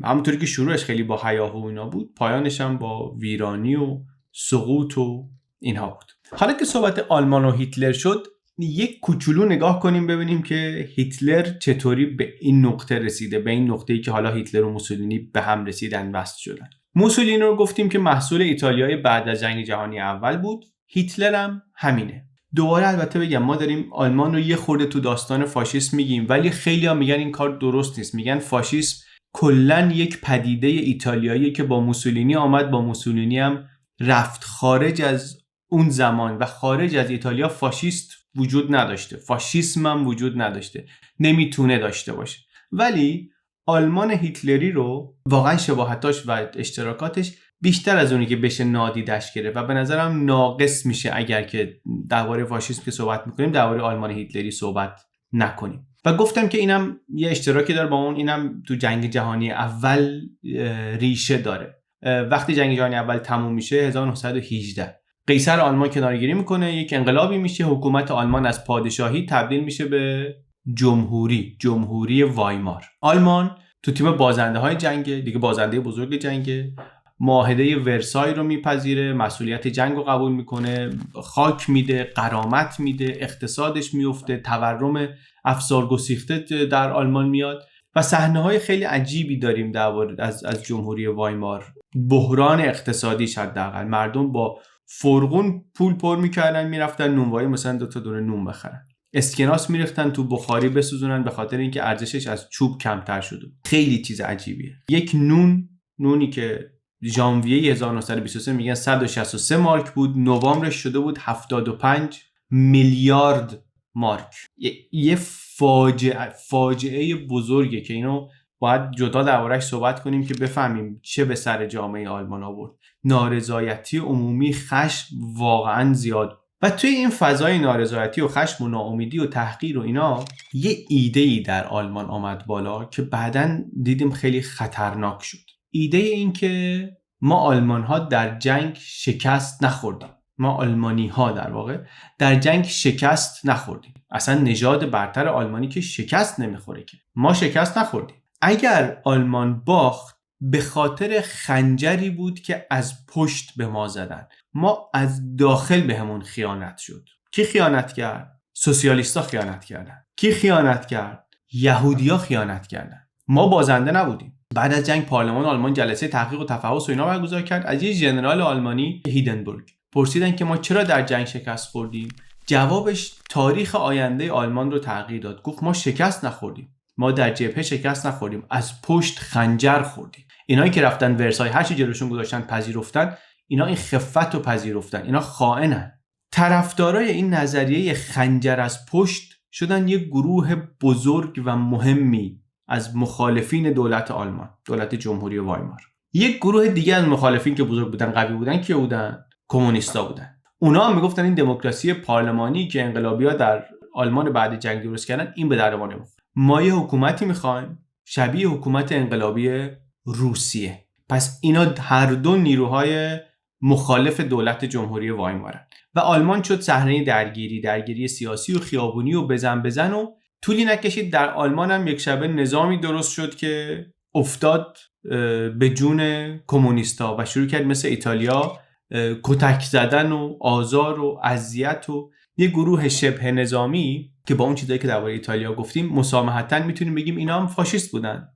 همونطوری که شروعش خیلی با هیاهو و اینا بود، پایانش هم با ویرانی و سقوط و اینها بود. حالا که صحبت آلمان و هیتلر شد، یک کوچولو نگاه کنیم ببینیم که هیتلر چطوری به این نقطه رسیده، به این نقطه‌ای که حالا هیتلر و موسولینی به هم رسیدن، وصل شدن. موسولینی رو گفتیم که محصول ایتالیای بعد از جنگ جهانی اول بود، هیتلر هم همینه. دوباره البته بگم ما داریم آلمان رو یه خورده تو داستان فاشیسم میگیم، ولی خیلی‌ها میگن این کار درست نیست. میگن فاشیسم کلن یک پدیده ایتالیایی که با موسولینی آمد، با موسولینی هم رفت. خارج از اون زمان و خارج از ایتالیا فاشیست وجود نداشته، فاشیسم هم وجود نداشته، نمیتونه داشته باشه. ولی آلمان هیتلری رو واقعا شباهتاش و اشتراکاتش بیشتر از اونی که بشه نادیدش گرفت و به نظرم ناقص میشه اگر که درباره فاشیسم که صحبت میکنیم درباره آلمان هیتلری صحبت نکنیم. و گفتم که اینم یه اشتراکی داره با اون، اینم تو جنگ جهانی اول ریشه داره. وقتی جنگ جهانی اول تموم میشه 1918 قیصر آلمان کنارگیری میکنه، یک انقلابی میشه، حکومت آلمان از پادشاهی تبدیل میشه به جمهوری وایمار. آلمان تو تیم بازنده های جنگ، دیگه بازنده بزرگ جنگ، معاهده ورسای رو میپذیره، مسئولیت جنگ رو قبول میکنه، خاک میده، غرامت میده، اقتصادش میفته، تورم افسار گسیخته در آلمان میاد و صحنه‌های خیلی عجیبی داریم از جمهوری وایمار. بحران اقتصادی حداقل، مردم با فرغون پول پر میکردن میرفتن نونوایی مثلا 2 تا دونه نون بخرن، اسکناس میریختن تو بخاری بسوزونن به خاطر اینکه ارزشش از چوب کمتر شده. خیلی چیز عجیبیه. یک نونی که ژانویه 1923 میگن 163 مارک بود، نوامبرش شده بود 75 میلیارد مارک. یه فاجعه بزرگه که اینو باید جدا درباره‌اش صحبت کنیم که بفهمیم چه به سر جامعه آلمان آورد. نارضایتی عمومی، خشم واقعا زیاد. و توی این فضای نارضایتی و خشم و ناامیدی و تحقیر و اینا یه ایده‌ای در آلمان آمد بالا که بعداً دیدیم خیلی خطرناک شد. ایده این که ما آلمان‌ها در جنگ شکست نخوردیم. ما آلمانی‌ها در واقع در جنگ شکست نخوردیم. اصلا نژاد برتر آلمانی که شکست نمیخوره، که ما شکست نخوردیم. اگر آلمان باخت به خاطر خنجری بود که از پشت به ما زدن. ما از داخل به همون خیانت شد. کی خیانت کرد؟ سوسیالیستا خیانت کردن. کی خیانت کرد؟ یهودیا خیانت کردن. ما بازنده نبودیم. بعد از جنگ پارلمان آلمان جلسه تحقیق و تفحص و اینا برگزار کرد. از یه ژنرال آلمانی هیدنبورگ پرسیدن که ما چرا در جنگ شکست خوردیم؟ جوابش تاریخ آینده آلمان رو تغییر داد. گفت ما شکست نخوردیم. ما در جبهه شکست نخوردیم، از پشت خنجر خوردیم. اینایی که رفتن ورسای هر چی جلوشون گذاشتن پذیرفتن، اینا این خفت رو پذیرفتن. اینا خائنن. طرفدارای این نظریه خنجر از پشت شدن یک گروه بزرگ و مهمی از مخالفین دولت آلمان، دولت جمهوری وایمار. یک گروه دیگه از مخالفین که بزرگ بودن، قوی بودن، کی بودن؟ کمونیستا بودن. اونا هم میگفتن این دموکراسی پارلمانی که انقلابی‌ها در آلمان بعد جنگ درست کردن این به درد ما نمیخوره. ما یه حکومتی میخوایم شبیه حکومت انقلابی روسیه. پس اینا هر دو نیروهای مخالف دولت جمهوری وایمارن و آلمان شد صحنه درگیری سیاسی و خیابونی و بزن و طولی نکشید در آلمان هم یک شبه نظامی درست شد که افتاد به جون کمونیستا و شروع کرد مثل ایتالیا کتک زدن و آزار و اذیت و یه گروه شبه نظامی که با اون چیزایی که درباره ایتالیا گفتیم مسامحتاً میتونیم بگیم اینا هم فاشیست بودن.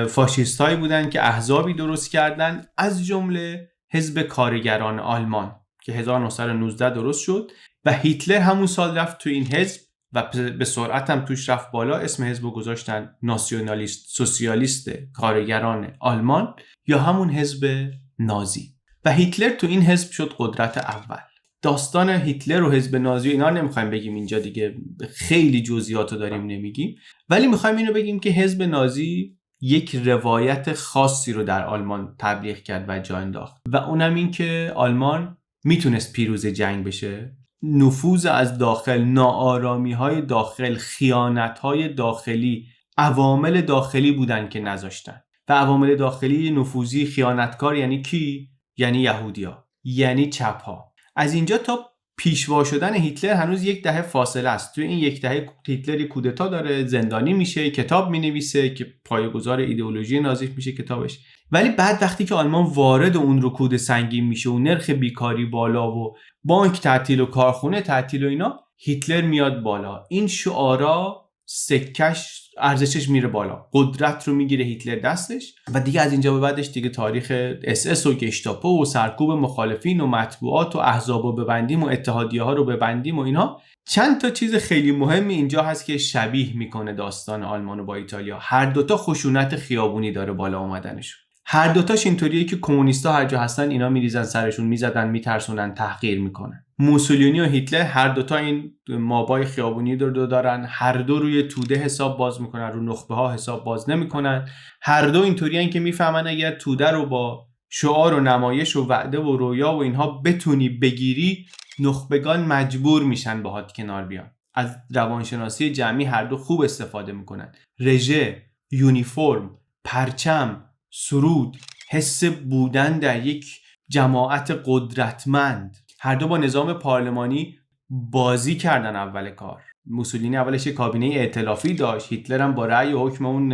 فاشیستایی بودن که احزابی درست کردن، از جمله حزب کارگران آلمان که 1919 درست شد و هیتلر همون سال رفت تو این حزب و به سرعت هم توش رفت بالا. اسم حزب رو گذاشتن ناسیونالیست سوسیالیست کارگران آلمان یا همون حزب نازی و هیتلر تو این حزب شد قدرت اول. داستان هیتلر و حزب نازی اینا نمیخوایم بگیم اینجا، دیگه خیلی جزئیاتو داریم نمیگیم، ولی میخوایم اینو بگیم که حزب نازی یک روایت خاصی رو در آلمان تبلیغ کرد و جا انداخت و اونم این که آلمان میتونست پیروز جنگ بشه. نفوذ از داخل، ناآرامی‌های داخل، خیانت‌های داخلی، عوامل داخلی بودن که نذاشتن و عوامل داخلی نفوذی خیانتکار یعنی کی؟ یعنی یهودیا، یعنی چپ‌ها. از اینجا تا پیشوا شدن هیتلر هنوز 10 دهه فاصله است. توی این 10 دهه هیتلر کودتا داره، زندانی میشه، کتاب مینویسه که پایه‌گذار ایدئولوژی نازی میشه کتابش. ولی بعد وقتی که آلمان وارد اون رکود سنگین میشه و نرخ بیکاری بالا و بانک تعطیل و کارخونه تعطیل و اینا، هیتلر میاد بالا. این شعارا سکش ارزشش میره بالا، قدرت رو میگیره هیتلر دستش و دیگه از اینجا به بعدش دیگه تاریخ SS و گشتاپو و سرکوب مخالفین و مطبوعات و احزاب رو ببندیم و اتحادیه ها رو ببندیم و اینها. چند تا چیز خیلی مهمی اینجا هست که شبیه میکنه داستان آلمان با ایتالیا. هر دوتا خشونت خیابونی داره بالا اومدنشون. هر دوتاش اینطوریه که کمونیستا هر جا هستن اینا میریزن سرشون، میزدن، میترسونن، تحقیر میکنن. موسولینی و هیتلر هر دوتا این مابای خیابونی رو دارن، هر دو روی توده حساب باز میکنن، رو نخبه ها حساب باز نمیکنن. هر دو اینطوریان که میفهمن اگر توده رو با شعار و نمایش و وعده و رویا و اینها بتونی بگیری، نخبگان مجبور میشن باهات کنار بیان. از روانشناسی جمعی هر دو خوب استفاده میکنن. رژه، یونیفرم، پرچم، سرود، حس بودن در یک جماعت قدرتمند. هر دو با نظام پارلمانی بازی کردن اول کار. موسولینی اولش یک کابینه ائتلافی داشت، هیتلر هم با رأی و حکم اون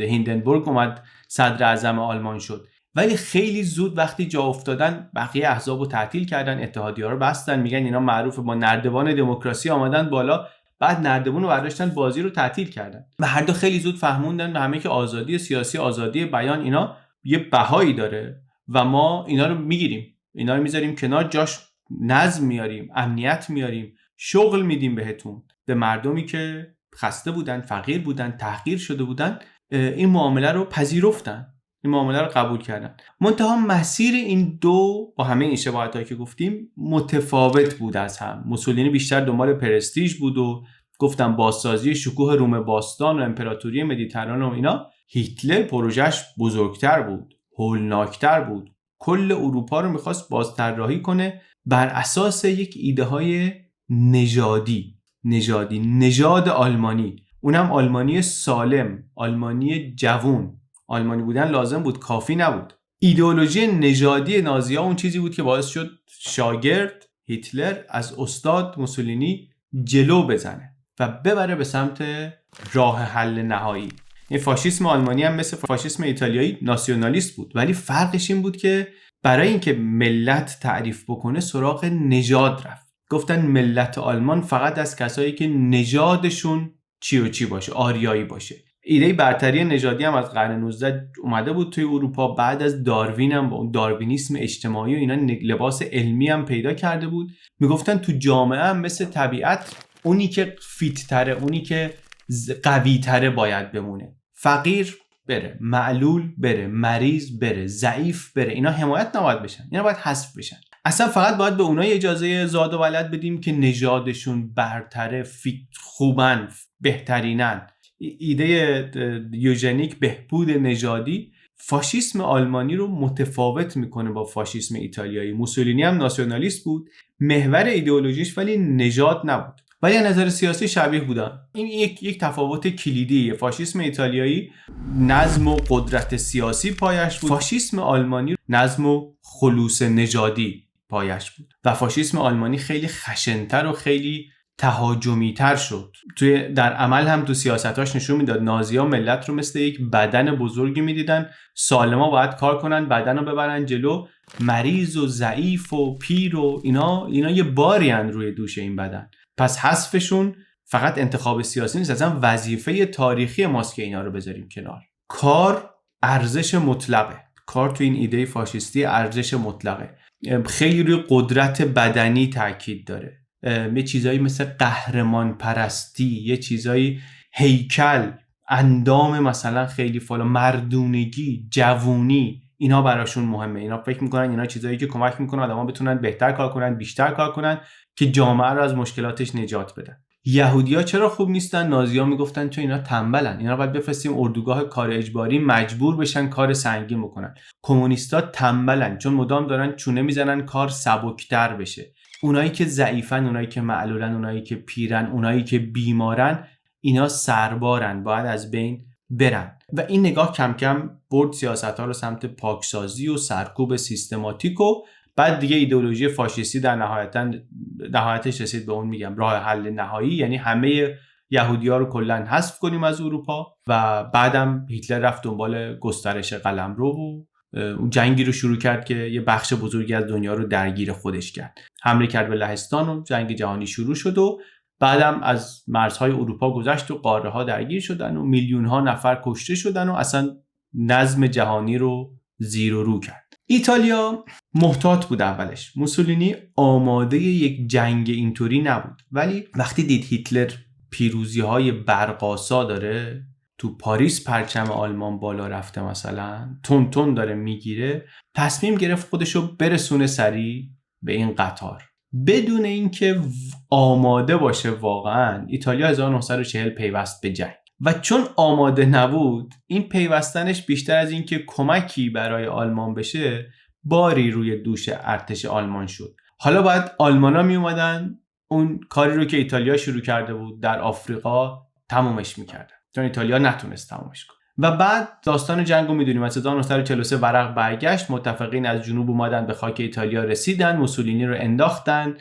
هیندنبورگ اومد صدر اعظم آلمان شد. ولی خیلی زود وقتی جا افتادن بقیه احزابو تعطیل کردن، اتحادیه‌ها رو بستن، میگن اینا معروفه با نردبان دموکراسی آمدن بالا، بعد نردبون رو برداشتن بازی رو تعطیل کردن. و هر دو خیلی زود فهموندن همه که آزادی سیاسی، آزادی بیان اینا یه بهایی داره و ما اینا رو میگیریم، اینا رو میذاریم کنار، جاش نظم میاریم، امنیت میاریم، شغل میدیم بهتون. به مردمی که خسته بودن، فقیر بودن، تحقیر شده بودن، این معامله رو پذیرفتن، این معامله رو قبول کردن. منتها مسیر این دو با همه این شباهتایی که گفتیم متفاوت بود از هم. موسولینی بیشتر دنبال پرستیژ بود و گفتم بازسازی شکوه روم باستان و امپراتوری مدیترانه و اینا. هیتلر پروژهش بزرگتر بود، هولناکتر بود، کل اروپا رو میخواست بازطراحی کنه بر اساس یک ایده های نژاد آلمانی، اونم آلمانی سالم، آلمانی جوون. آلمانی بودن لازم بود، کافی نبود. ایدئولوژی نژادی نازی‌ها اون چیزی بود که باعث شد شاگرد هیتلر از استاد موسولینی جلو بزنه و ببره به سمت راه حل نهایی. این فاشیسم آلمانی هم مثل فاشیسم ایتالیایی ناسیونالیست بود، ولی فرقش این بود که برای اینکه ملت تعریف بکنه سراغ نژاد رفت. گفتن ملت آلمان فقط از کسایی که نژادشون چی و چی باشه، آریایی باشه. ایده برتری نژادی هم از قرن 19 اومده بود توی اروپا. بعد از داروین هم با اون داروینیسم اجتماعی و اینا لباس علمی هم پیدا کرده بود. میگفتن تو جامعه هم مثل طبیعت اونی که فیت تره، اونی که قوی تره باید بمونه. فقیر بره، معلول بره، مریض بره، ضعیف بره، اینا حمایت نباید بشن، اینا باید حذف بشن. اصلا فقط باید به اونای اجازه زاد و ولد بدیم که نژادشون برتره، فیت، خوبن، بهترینن. ایده یوژنیک، بهبود نژادی، فاشیسم آلمانی رو متفاوت میکنه با فاشیسم ایتالیایی. موسولینی هم ناسیونالیست بود، محور ایدئولوژیش ولی نژاد نبود، ولی از نظر سیاسی شبیه بودن. این یک تفاوت کلیدیه. فاشیسم ایتالیایی نظم و قدرت سیاسی پایش بود، فاشیسم آلمانی نظم و خلوص نژادی پایش بود و فاشیسم آلمانی خیلی خشن‌تر و خیلی تهاجمی‌تر شد. در عمل هم تو سیاستاش نشون میداد نازی‌ها ملت رو مثل یک بدن بزرگی میدیدن، سالما باید کار کنن، بدن رو ببرن جلو، مریض و ضعیف و پیر و اینا یه باری ان روی دوش این بدن. پس حذفشون فقط انتخاب سیاسی نیست، اصلا وظیفه تاریخی ماست که اینا رو بذاریم کنار. کار ارزش مطلقه. کار تو این ایده فاشیستی ارزش مطلقه. خیلی روی قدرت بدنی تاکید داره. یه چیزایی مثل قهرمان پرستی، یه چیزایی هیکل، اندام مثلا خیلی فالا، مردونگی، جوونی، اینا براشون مهمه. اینا فکر میکنن اینا چیزایی که کمک میکنن آدما بتونن بهتر کار کنن، بیشتر کار کنن که جامعه رو از مشکلاتش نجات بدن. یهودی‌ها چرا خوب نیستن؟ نازی‌ها میگفتن چون اینا تنبلن، اینا باید بفرستیم اردوگاه کار اجباری، مجبور بشن کار سنگین بکنن. کمونیستا تنبلن چون مدام دارن چونه میزنن کار سبکتر بشه. اونایی که ضعیفن، اونایی که معلولن، اونایی که پیرن، اونایی که بیمارن، اینا سربارن، باید از بین برن. و این نگاه کم کم برد سیاست‌ها رو سمت پاکسازی و سرکوب سیستماتیک و بعد دیگه ایدئولوژی فاشیستی در نهایتش رسید به اون میگم راه حل نهایی، یعنی همه یهودی‌ها رو کلاً حذف کنیم از اروپا. و بعدم هیتلر رفت دنبال گسترش قلمرو و اون جنگی رو شروع کرد که یه بخش بزرگی از دنیا رو درگیر خودش کرد. حمله کرد به لهستان و جنگ جهانی شروع شد و بعدم از مرزهای اروپا گذشت و قاره ها درگیر شدن و میلیون ها نفر کشته شدن و اصلا نظم جهانی رو زیر و رو کرد. ایتالیا محتاط بود اولش. موسولینی آماده یک جنگ اینطوری نبود، ولی وقتی دید هیتلر پیروزی‌های برق‌آسا داره، تو پاریس پرچم آلمان بالا رفته مثلا، تون داره میگیره، تصمیم گرفت خودشو برسونه سریع به این قطار بدون اینکه آماده باشه. واقعا ایتالیا 1940 پیوست به جنگ و چون آماده نبود، این پیوستنش بیشتر از این که کمکی برای آلمان بشه، باری روی دوش ارتش آلمان شد. حالا باید آلمانا می اومدن اون کاری رو که ایتالیا شروع کرده بود در آفریقا تمومش میکردن، چون ایتالیا نتونست تمومش کنه. و بعد داستان جنگو میدونیم. از 1943 ورق برگشت، متفقین از جنوب اومدن به خاک ایتالیا رسیدن، موسولینی رو انداختن،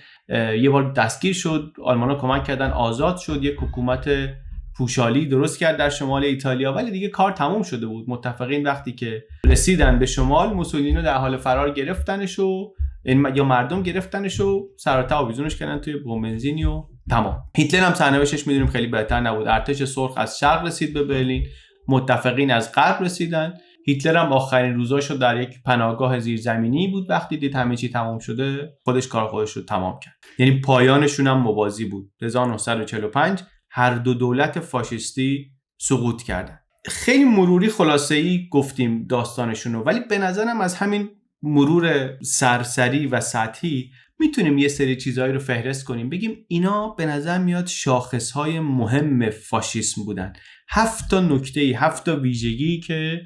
یه بار دستگیر شد، آلمانا کمک کردن آزاد شد، یک حکومت پوشالی درست کرد در شمال ایتالیا، ولی دیگه کار تموم شده بود. متفقین وقتی که رسیدن به شمال، موسولینی رو در حال فرار گرفتنش و یا مردم گرفتنش و سرات آویزونش کردن توی بومبنزینی و تمام. هیتلر هم سرنوشتش میدونیم خیلی بهتر نبود. ارتش سرخ از شرق رسید به برلین، متفقین از غرب رسیدن. هیتلر هم آخرین روزاشو در یک پناهگاه زیرزمینی بود. وقتی دید همه چی تمام شده، کار خودش رو تمام کرد. یعنی پایانشون هم موازی بود. 1945 هر دو دولت فاشیستی سقوط کردن. خیلی مروری خلاصه‌ای گفتیم داستانشون رو، ولی به نظرم از همین مرور سرسری و سطحی میتونیم یه سری چیزهایی رو فهرست کنیم، بگیم اینا به نظر میاد شاخصهای مهم فاشیسم بودن. 7 تا نکته، 7 تا ویژگی که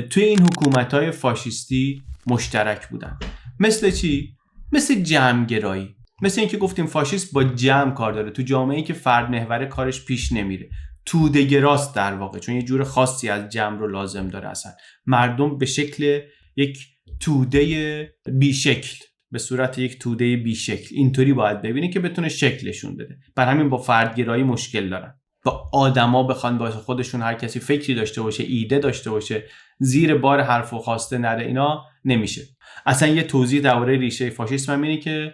توی این حکومت‌های فاشیستی مشترک بودن. مثل چی؟ مثل جمع‌گرایی. مثل اینکه گفتیم فاشیسم با جمع کار داره. تو جامعه‌ای که فرد محور کارش پیش نمیره، توده‌گراست در واقع، چون یه جور خاصی از جمع رو لازم داره. اصلا مردم به شکل یک توده بیشکل، به صورت یک توده بیشکل اینطوری باید ببینی که بتونه شکلشون بده. بر همین با فردگرایی مشکل دارن. با آدما بخوان با خودشون هر کسی فکری داشته باشه، ایده داشته باشه، زیر بار حرف و خواسته نره، اینا نمیشه. اصلا یه توضیح درباره ریشه فاشیسم اینه که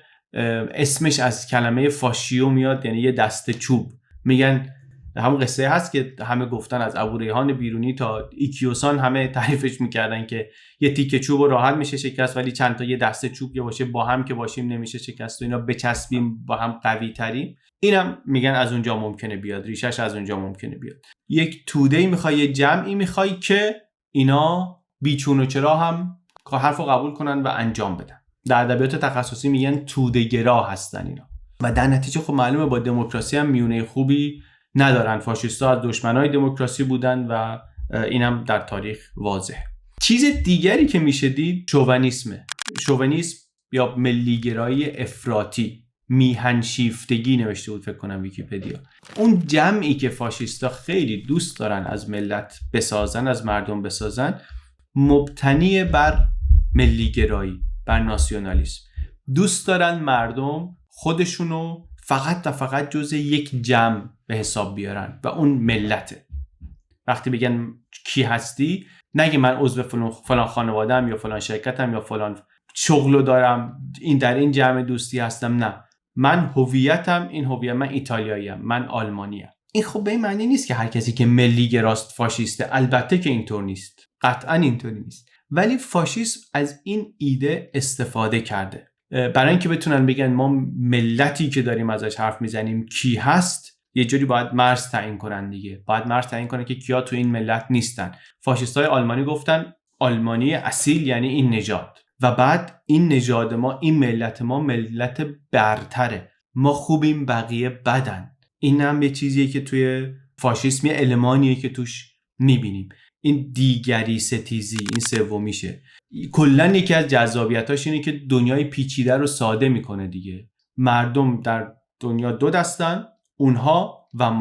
اسمش از کلمه فاشیو میاد، یعنی یه دسته چوب. میگن همون قصه هست که همه گفتن از ابوریحان بیرونی تا ایکیوسان همه تعریفش میکردن که یه تیکه چوب راحت میشه شکست، ولی چند تا یه دسته چوب که باشه با هم که باشیم نمیشه شکست و اینا بچسبیم با هم قوی تریم. اینم میگن از اونجا ممکنه بیاد، ریشش از اونجا ممکنه بیاد. یک توده‌ای میخوای، یه جمعی میخوای که اینا بیچون و چرا هم حرفو قبول کنن و انجام بدن. در ادبیات تخصصی میگن توده‌گرا هستن اینا. و در نتیجه خب معلومه با دموکراسی هم میونه خوبی ندارن. فاشیست‌ها از دشمنای دموکراسی بودن و اینم در تاریخ واضحه. چیز دیگری که میشه دید شوونیسمه. شوونیسم یا ملیگرایی افراطی، میهن شیفتگی نوشته بود فکر کنم ویکی‌پدیا. اون جمعی که فاشیستا خیلی دوست دارن از ملت بسازن، از مردم بسازن، مبتنی بر ملیگرایی، بر ناسیونالیسم. دوست دارن مردم خودشونو فقط و فقط جزء یک جمع به حساب بیارن و اون ملته. وقتی بگن کی هستی، نگه من عضو فلان خانواده‌ام یا فلان شرکتم یا فلان شغلو دارم، این در این جمع دوستی هستم. نه، من هویتم این هویت، من ایتالیاییم، من آلمانیم. این خب به این معنی نیست که هر کسی که ملی گراست فاشیسته. البته که اینطور نیست، قطعا اینطوری نیست. ولی فاشیسم از این ایده استفاده کرده برای اینکه بتونن بگن ما ملتی که داریم ازش حرف میزنیم کی هست. یه جوری باید مرز تعیین کنن دیگه. باید مرز تعیین کنن که کیا تو این ملت نیستن. فاشیستای آلمانی گفتن آلمانی اصیل یعنی این نژاد، و بعد این نژاد ما، این ملت ما ملت برتره، ما خوبیم بقیه بدن. این هم یه چیزیه که توی فاشیسم یه المانیه که توش میبینیم. این دیگری ستیزی، این سومیشه. کلن یکی از جذابیتاش اینه که دنیای پیچیده رو ساده میکنه دیگه. مردم در دنیا دو دستن، اونها و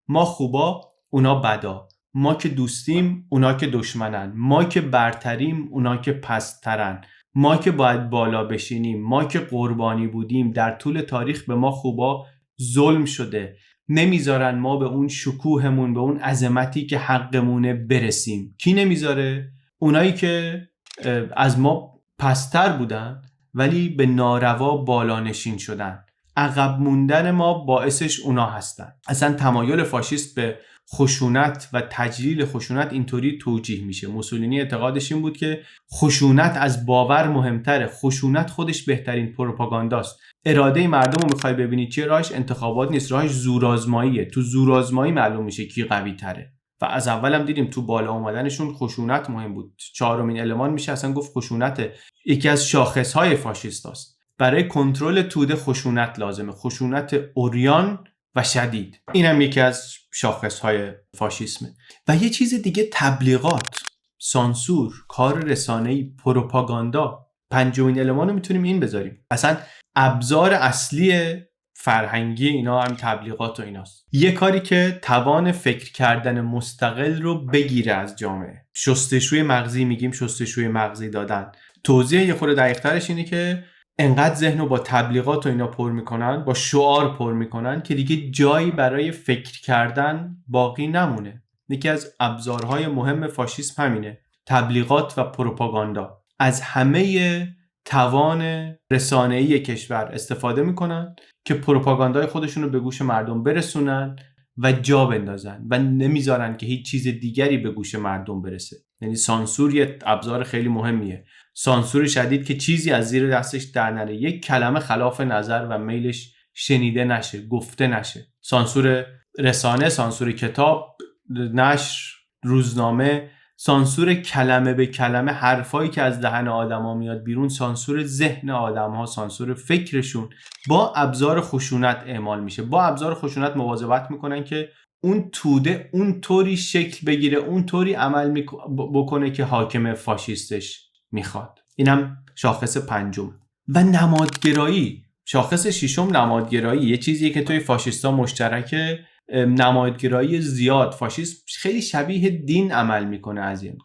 ما خوبا، اونا بدا، ما که دوستیم، اونا که دشمنن، ما که برتریم، اونا که پسترن، ما که باید بالا بشینیم، ما که قربانی بودیم. در طول تاریخ به ما خوبا ظلم شده، نمیذارن ما به اون شکوهمون، به اون عظمتی که حقمونه برسیم. کی نمیذاره؟ اونایی که از ما پستر بودن ولی به ناروا بالا نشین شدن. عقب موندن ما باعثش اونا هستن. اصلا تمایل فاشیست به خشونت و تجلیل خشونت اینطوری توجیه میشه. موسولینی اعتقادش این بود که خشونت از باور مهمتره، خشونت خودش بهترین پروپاگانداست. اراده مردم رو میخوای ببینی چیه؟ راهش انتخابات نیست، راهش زورآزماییه. تو زورآزمایی معلوم میشه کی قوی تره. و از اول هم دیدیم تو بالا اومدنشون خشونت مهم بود. چهارمین المان میشه اصلا گفت خشونت یکی از شاخصهای فاشیست است. برای کنترل توده خشونت لازمه، خشونت عریان و شدید. این هم یکی از شاخصهای فاشیسمه. و یه چیز دیگه تبلیغات، سانسور، کار رسانه‌ای، پروپاگاندا. پنجمین المان رو میتونیم این بذاریم. اصلا ابزار اصلی فرهنگی اینا هم تبلیغات و ایناست. یه کاری که توان فکر کردن مستقل رو بگیره از جامعه. شستشوی مغزی میگیم، شستشوی مغزی دادن. توضیح یه خورده دقیق‌ترش اینه که انقدر ذهن رو با تبلیغات و اینا پر میکنن، با شعار پر میکنن که دیگه جایی برای فکر کردن باقی نمونه. یکی از ابزارهای مهم فاشیسم همینه، تبلیغات و پروپاگاندا. از همه توان رسانه‌ای کشور استفاده میکنن که پروپاگاندای خودشون رو به گوش مردم برسونن و جا بندازن و نمیذارن که هیچ چیز دیگری به گوش مردم برسه. یعنی سانسور یه ابزار خیلی مهمیه. سانسور شدید که چیزی از زیر دستش در نره، یک کلمه خلاف نظر و میلش شنیده نشه، گفته نشه. سانسور رسانه، سانسور کتاب، نشر، روزنامه، سانسور کلمه به کلمه، حرفایی که از دهن آدما میاد بیرون، سانسور ذهن آدم‌ها، سانسور فکرشون با ابزار خشونت اعمال میشه. با ابزار خشونت مواظبت میکنن که اون توده اون طوری شکل بگیره، اون طوری عمل بکنه که حاکم فاشیستش میخواد. اینم شاخص پنجم. و نمادگرایی، شاخص ششم نمادگرایی. یه چیزیه که توی فاشیستا مشترکه، نمادگرایی زیاد. فاشیسم خیلی شبیه دین عمل میکنه.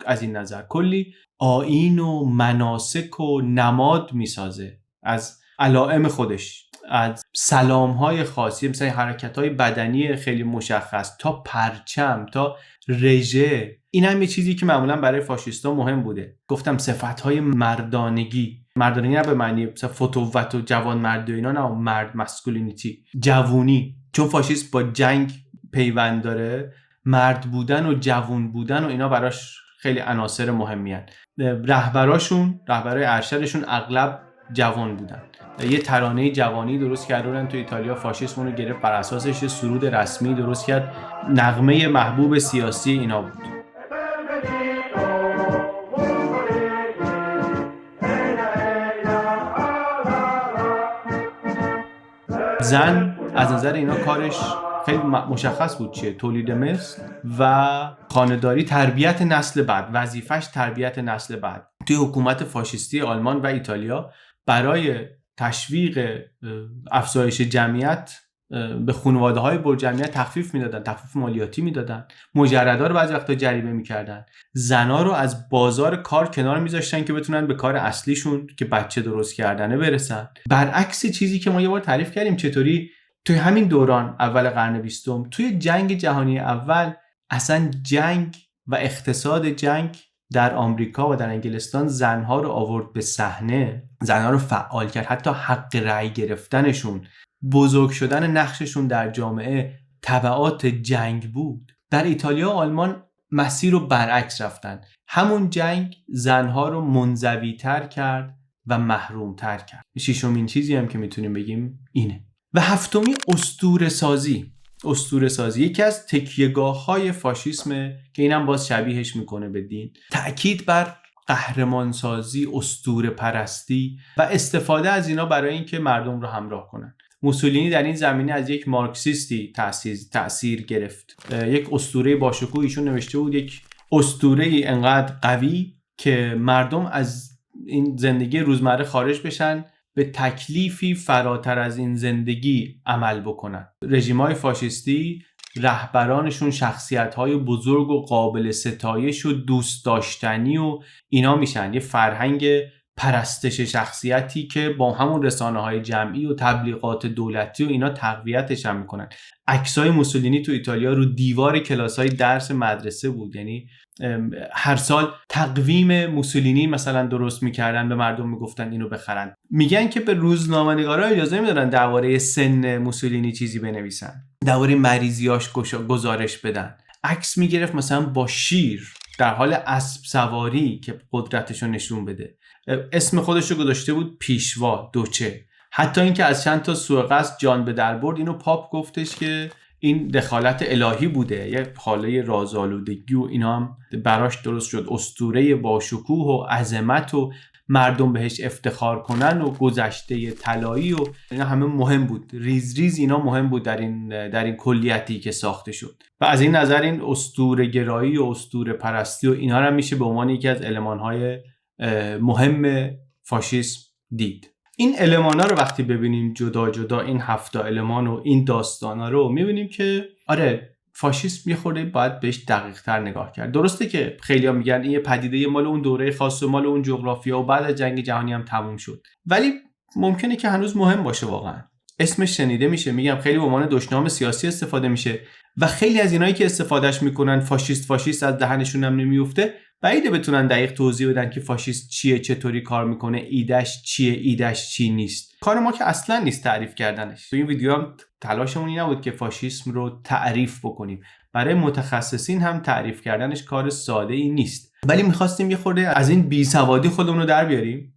از این نظر کلی آیین و مناسک و نماد میسازه از علائم خودش، از سلام‌های خاصی، مثلا حرکت‌های بدنی خیلی مشخص تا پرچم تا رژه. این هم یه چیزی که معمولا برای فاشیستا مهم بوده. گفتم صفت‌های مردانگی نه به معنی مثلا فتوت و جوانمردی و اینا، نه، مرد، مسکولینیتی، جوونی. چون فاشیست با جنگ پیوند داره، مرد بودن و جوون بودن و اینا براش خیلی عناصر مهمی هستند. رهبرای ارشدشون اغلب جوان بودن. یه ترانه جوانی درست کردن تو ایتالیا، فاشیسم اون رو گرفت، بر اساسش یه سرود رسمی درست کرد، نغمه محبوب سیاسی اینا بود. زن از نظر اینا کارش خیلی مشخص بود چیه، تولید مثل و خانه‌داری، تربیت نسل بعد، وظیفش تربیت نسل بعد. توی حکومت فاشیستی آلمان و ایتالیا برای تشویق افزایش جمعیت به خانواده‌های پرجمعیت تخفیف میدادن، تخفیف مالیاتی میدادن، مجردا رو بعضی وقتا جریمه میکردن، زنا رو از بازار کار کنار میذاشتن که بتونن به کار اصلیشون که بچه درست کردنه برسن. برعکس چیزی که ما یه بار تعریف کردیم چطوری توی همین دوران اول قرن 20 توی جنگ جهانی اول اصلا جنگ و اقتصاد جنگ در آمریکا و در انگلستان زنها رو آورد به صحنه، زنها رو فعال کرد، حتی حق رأی گرفتنشون، بزرگ شدن نقششون در جامعه تبعات جنگ بود. در ایتالیا و آلمان مسیر رو برعکس رفتن. همون جنگ زنها رو منزوی‌تر کرد و محروم‌تر کرد. ششمین چیزی هم که میتونیم بگیم اینه. و هفتمی اسطوره سازی یکی از تکیه‌گاه‌های فاشیسمه که اینم باز شبیهش میکنه به دین. تأکید بر قهرمان سازی، اسطوره پرستی و استفاده از اینا برای اینکه مردم رو همراه کنن. موسولینی در این زمینه از یک مارکسیستی تأثیر گرفت. یک اسطوره باشکوه ایشون نوشته بود، یک اسطوره‌ای انقدر قوی که مردم از این زندگی روزمره خارج بشن، به تکلیفی فراتر از این زندگی عمل بکنن. رژیم‌های فاشیستی رهبرانشون شخصیت‌های بزرگ و قابل ستایش و دوست داشتنی و اینا میشن. یه فرهنگ پرستش شخصیتی که با همون رسانه‌های جمعی و تبلیغات دولتی و اینا تقویتش هم میکنن. عکسای موسولینی تو ایتالیا رو دیوار کلاس‌های درس مدرسه بود. یعنی هر سال تقویم موسولینی مثلا درست میکردن، به مردم میگفتن اینو بخرن. میگن که به روزنامه‌نگارا اجازه میدادن درباره سن موسولینی چیزی بنویسن، درباره مریضیاش گزارش بدن. عکس میگرفت مثلا با شیر در حال اسب سواری که قدرتشو نشون بده. اسم خودشو گذاشته بود پیشوا دوچه. حتی اینکه از چند تا سوء قصد جان به در برد، اینو پاپ گفتش که این دخالت الهی بوده، یه حاله رازآلودگی و اینا هم براش درست شد. اسطوره با شکوه و عظمت و مردم بهش افتخار کنن و گذشته طلایی و اینا همه مهم بود. ریز ریز اینا مهم بود در این کلیتی که ساخته شد. و از این نظر این اسطوره گرایی و اسطوره پرستی و اینا هم میشه به عنوان یکی از المان‌های مهم فاشیسم دید. این المانا رو وقتی ببینیم جدا جدا، این 7 المان و این داستانا رو میبینیم که آره فاشیسم یه خورده باید بهش دقیق‌تر نگاه کرد. درسته که خیلی‌ها میگن این یه پدیده مال اون دوره خاص و مال اون جغرافیا و بعد از جنگ جهانی هم تموم شد، ولی ممکنه که هنوز مهم باشه. واقعا اسمش شنیده میشه، میگم خیلی به عنوان دشنام سیاسی استفاده میشه و خیلی از اینایی که استفادهش میکنن فاشیست از دهنشون هم نمیفته. بعیده بتونن دقیق توضیح بدن که فاشیست چیه، چطوری کار میکنه، ایدهش چیه، ایدهش چی نیست. کار ما که اصلا نیست تعریف کردنش. تو این ویدیو هم تلاشمون این نبود که فاشیسم رو تعریف بکنیم. برای متخصصین هم تعریف کردنش کار ساده ای نیست، ولی میخواستیم یه خورده از این بیسوادی خودمون رو در بیاریم،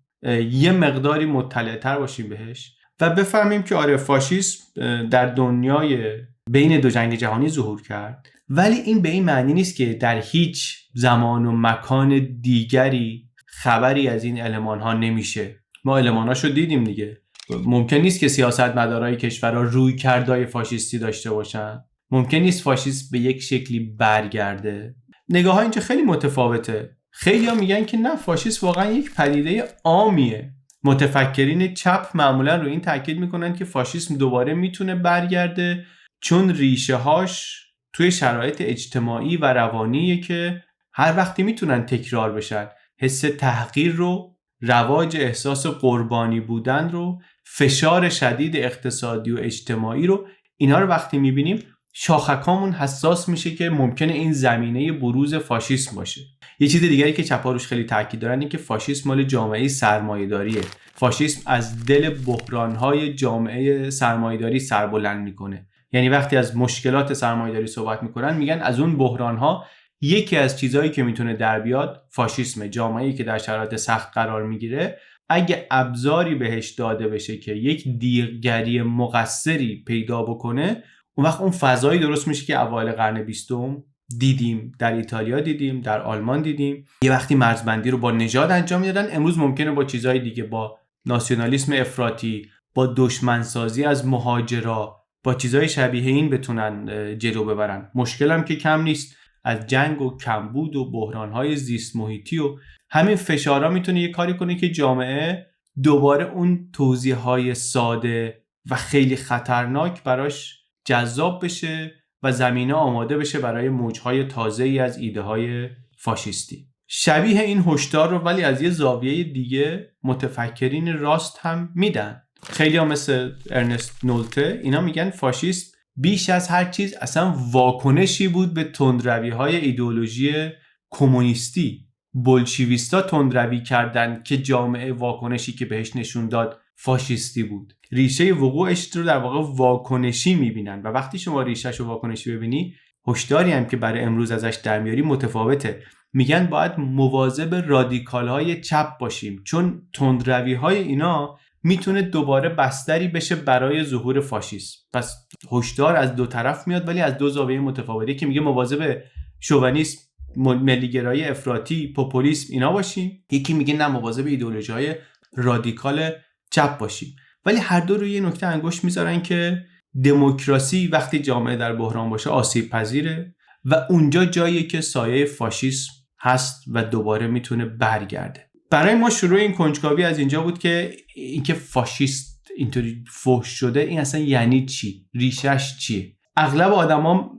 یه مقداری مطلع‌تر باشیم بهش و بفهمیم که آره فاشیسم در دنیای بین دو جنگ جهانی ظهور کرد، ولی این به این معنی نیست که در هیچ زمان و مکان دیگری خبری از این المان‌ها نمیشه. ما المان‌هاشو دیدیم دیگه. ممکن نیست که سیاستمدارای کشورها رویکردهای فاشیستی داشته باشن. ممکن نیست فاشیسم به یک شکلی برگرده. نگاه‌ها اینجا خیلی متفاوته. خیلی‌ها میگن که نه، فاشیسم واقعا یک پدیده عامیه. متفکرین چپ معمولا رو این تاکید میکنن که فاشیسم دوباره میتونه برگرده چون ریشه‌هاش توی شرایط اجتماعی و روانیه که هر وقتی میتونن تکرار بشن. حس تحقیر رو، رواج احساس قربانی بودن رو، فشار شدید اقتصادی و اجتماعی رو، اینا رو وقتی میبینیم شاخکامون حساس میشه که ممکنه این زمینه بروز فاشیسم باشه. یه چیز دیگری که چپا روش خیلی تاکید دارن این که فاشیسم مال جامعه سرمایه‌داریه. فاشیسم از دل بحران‌های جامعه سرمایه‌داری سربلند میکنه. یعنی وقتی از مشکلات سرمایه‌داری صحبت میکنن میگن از اون بحران‌ها یکی از چیزایی که میتونه در بیاد فاشیسم. جامعه‌ای که در شرایط سخت قرار میگیره اگه ابزاری بهش داده بشه که یک دیرگری مقصری پیدا بکنه، اون وقت اون فضایی درست میشه که اوایل قرن 20 دیدیم، در ایتالیا دیدیم، در آلمان دیدیم. یه وقتی مرزبندی رو با نژاد انجام میدادن، امروز ممکنه با چیزهای دیگه، با ناسیونالیسم افراطی، با دشمنسازی از مهاجرا، با چیزهای شبیه این بتونن جلو ببرن. مشکل هم که کم نیست، از جنگ و کمبود و بحرانهای زیست محیطی و همین فشارها میتونه یه کاری کنه که جامعه دوباره اون توضیحهای ساده و خیلی خطرناک براش جذاب بشه و زمینه آماده بشه برای موجهای تازه‌ای از ایده‌های فاشیستی. شبیه این هشدار رو ولی از یه زاویه دیگه متفکرین راست هم میدن. خیلی ها مثل ارنست نولته اینا میگن فاشیسم بیش از هر چیز اصلا واکنشی بود به تندروی‌های ایدئولوژی کمونیستی. بولشویستا تندروی کردن که جامعه واکنشی که بهش نشون داد فاشیستی بود. ریشه وقوعش رو در واقع واکنشی میبینن و وقتی شما ریشه‌ش رو واکنشی ببینی، هشداری هم که برای امروز ازش در میاری متفاوته. میگن باید مواظب رادیکال‌های چپ باشیم چون تندروی‌های اینا میتونه دوباره بستری بشه برای ظهور فاشیسم. پس هشدار از دو طرف میاد ولی از دو زاویه متفاوته که میگه مواظب شوونیسم، ملیگرایی افراطی، پوپولیسم اینا باشیم. یکی میگه نه، مواظب ایدئولوژی‌های رادیکال چپ باشیم. ولی هر دو روی یه نکته انگشت میذارن که دموکراسی وقتی جامعه در بحران باشه آسیب پذیره و اونجا جاییه که سایه فاشیسم هست و دوباره میتونه برگرده. برای ما شروع این کنجکاوی از اینجا بود که اینکه فاشیست اینطوری فحش شده این اصلا یعنی چی؟ ریشش چیه؟ اغلب آدما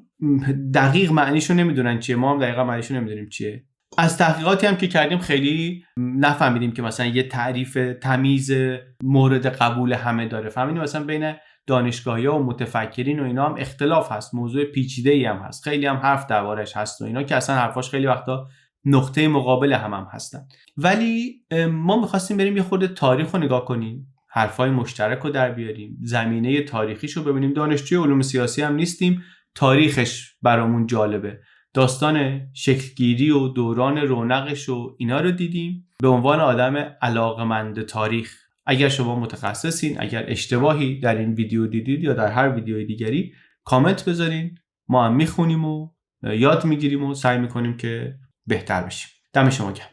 دقیق معنیشو نمیدونن چیه، ما هم دقیقاً معنیشو نمیدونیم چیه. از تحقیقاتی هم که کردیم خیلی نفهمیدیم که مثلا یه تعریف تمیز مورد قبول همه داره. فهمیدیم مثلا بین دانشگاهی‌ها و متفکرین و اینا هم اختلاف هست، موضوع پیچیده‌ای هم هست، خیلی هم حرف دربارش هست و اینا که اصلا حرفاش خیلی وقتا نقطه مقابل هم هستن. ولی ما می‌خواستیم بریم یه خورده تاریخ رو نگاه کنیم، حرفای مشترک رو در بیاریم، زمینه تاریخیش رو ببینیم. دانشجوی علوم سیاسی هم نیستیم، تاریخش برامون جالبه، داستان شکلگیری و دوران رونقش و اینا رو دیدیم. به عنوان آدم علاقه‌مند تاریخ، اگر شما متخصصین، اگر اشتباهی در این ویدیو دیدید یا در هر ویدیوی دیگری، کامنت بذارین، ما هم میخونیم و یاد میگیریم و سعی میکنیم که بهتر بشیم. دم شما گرم.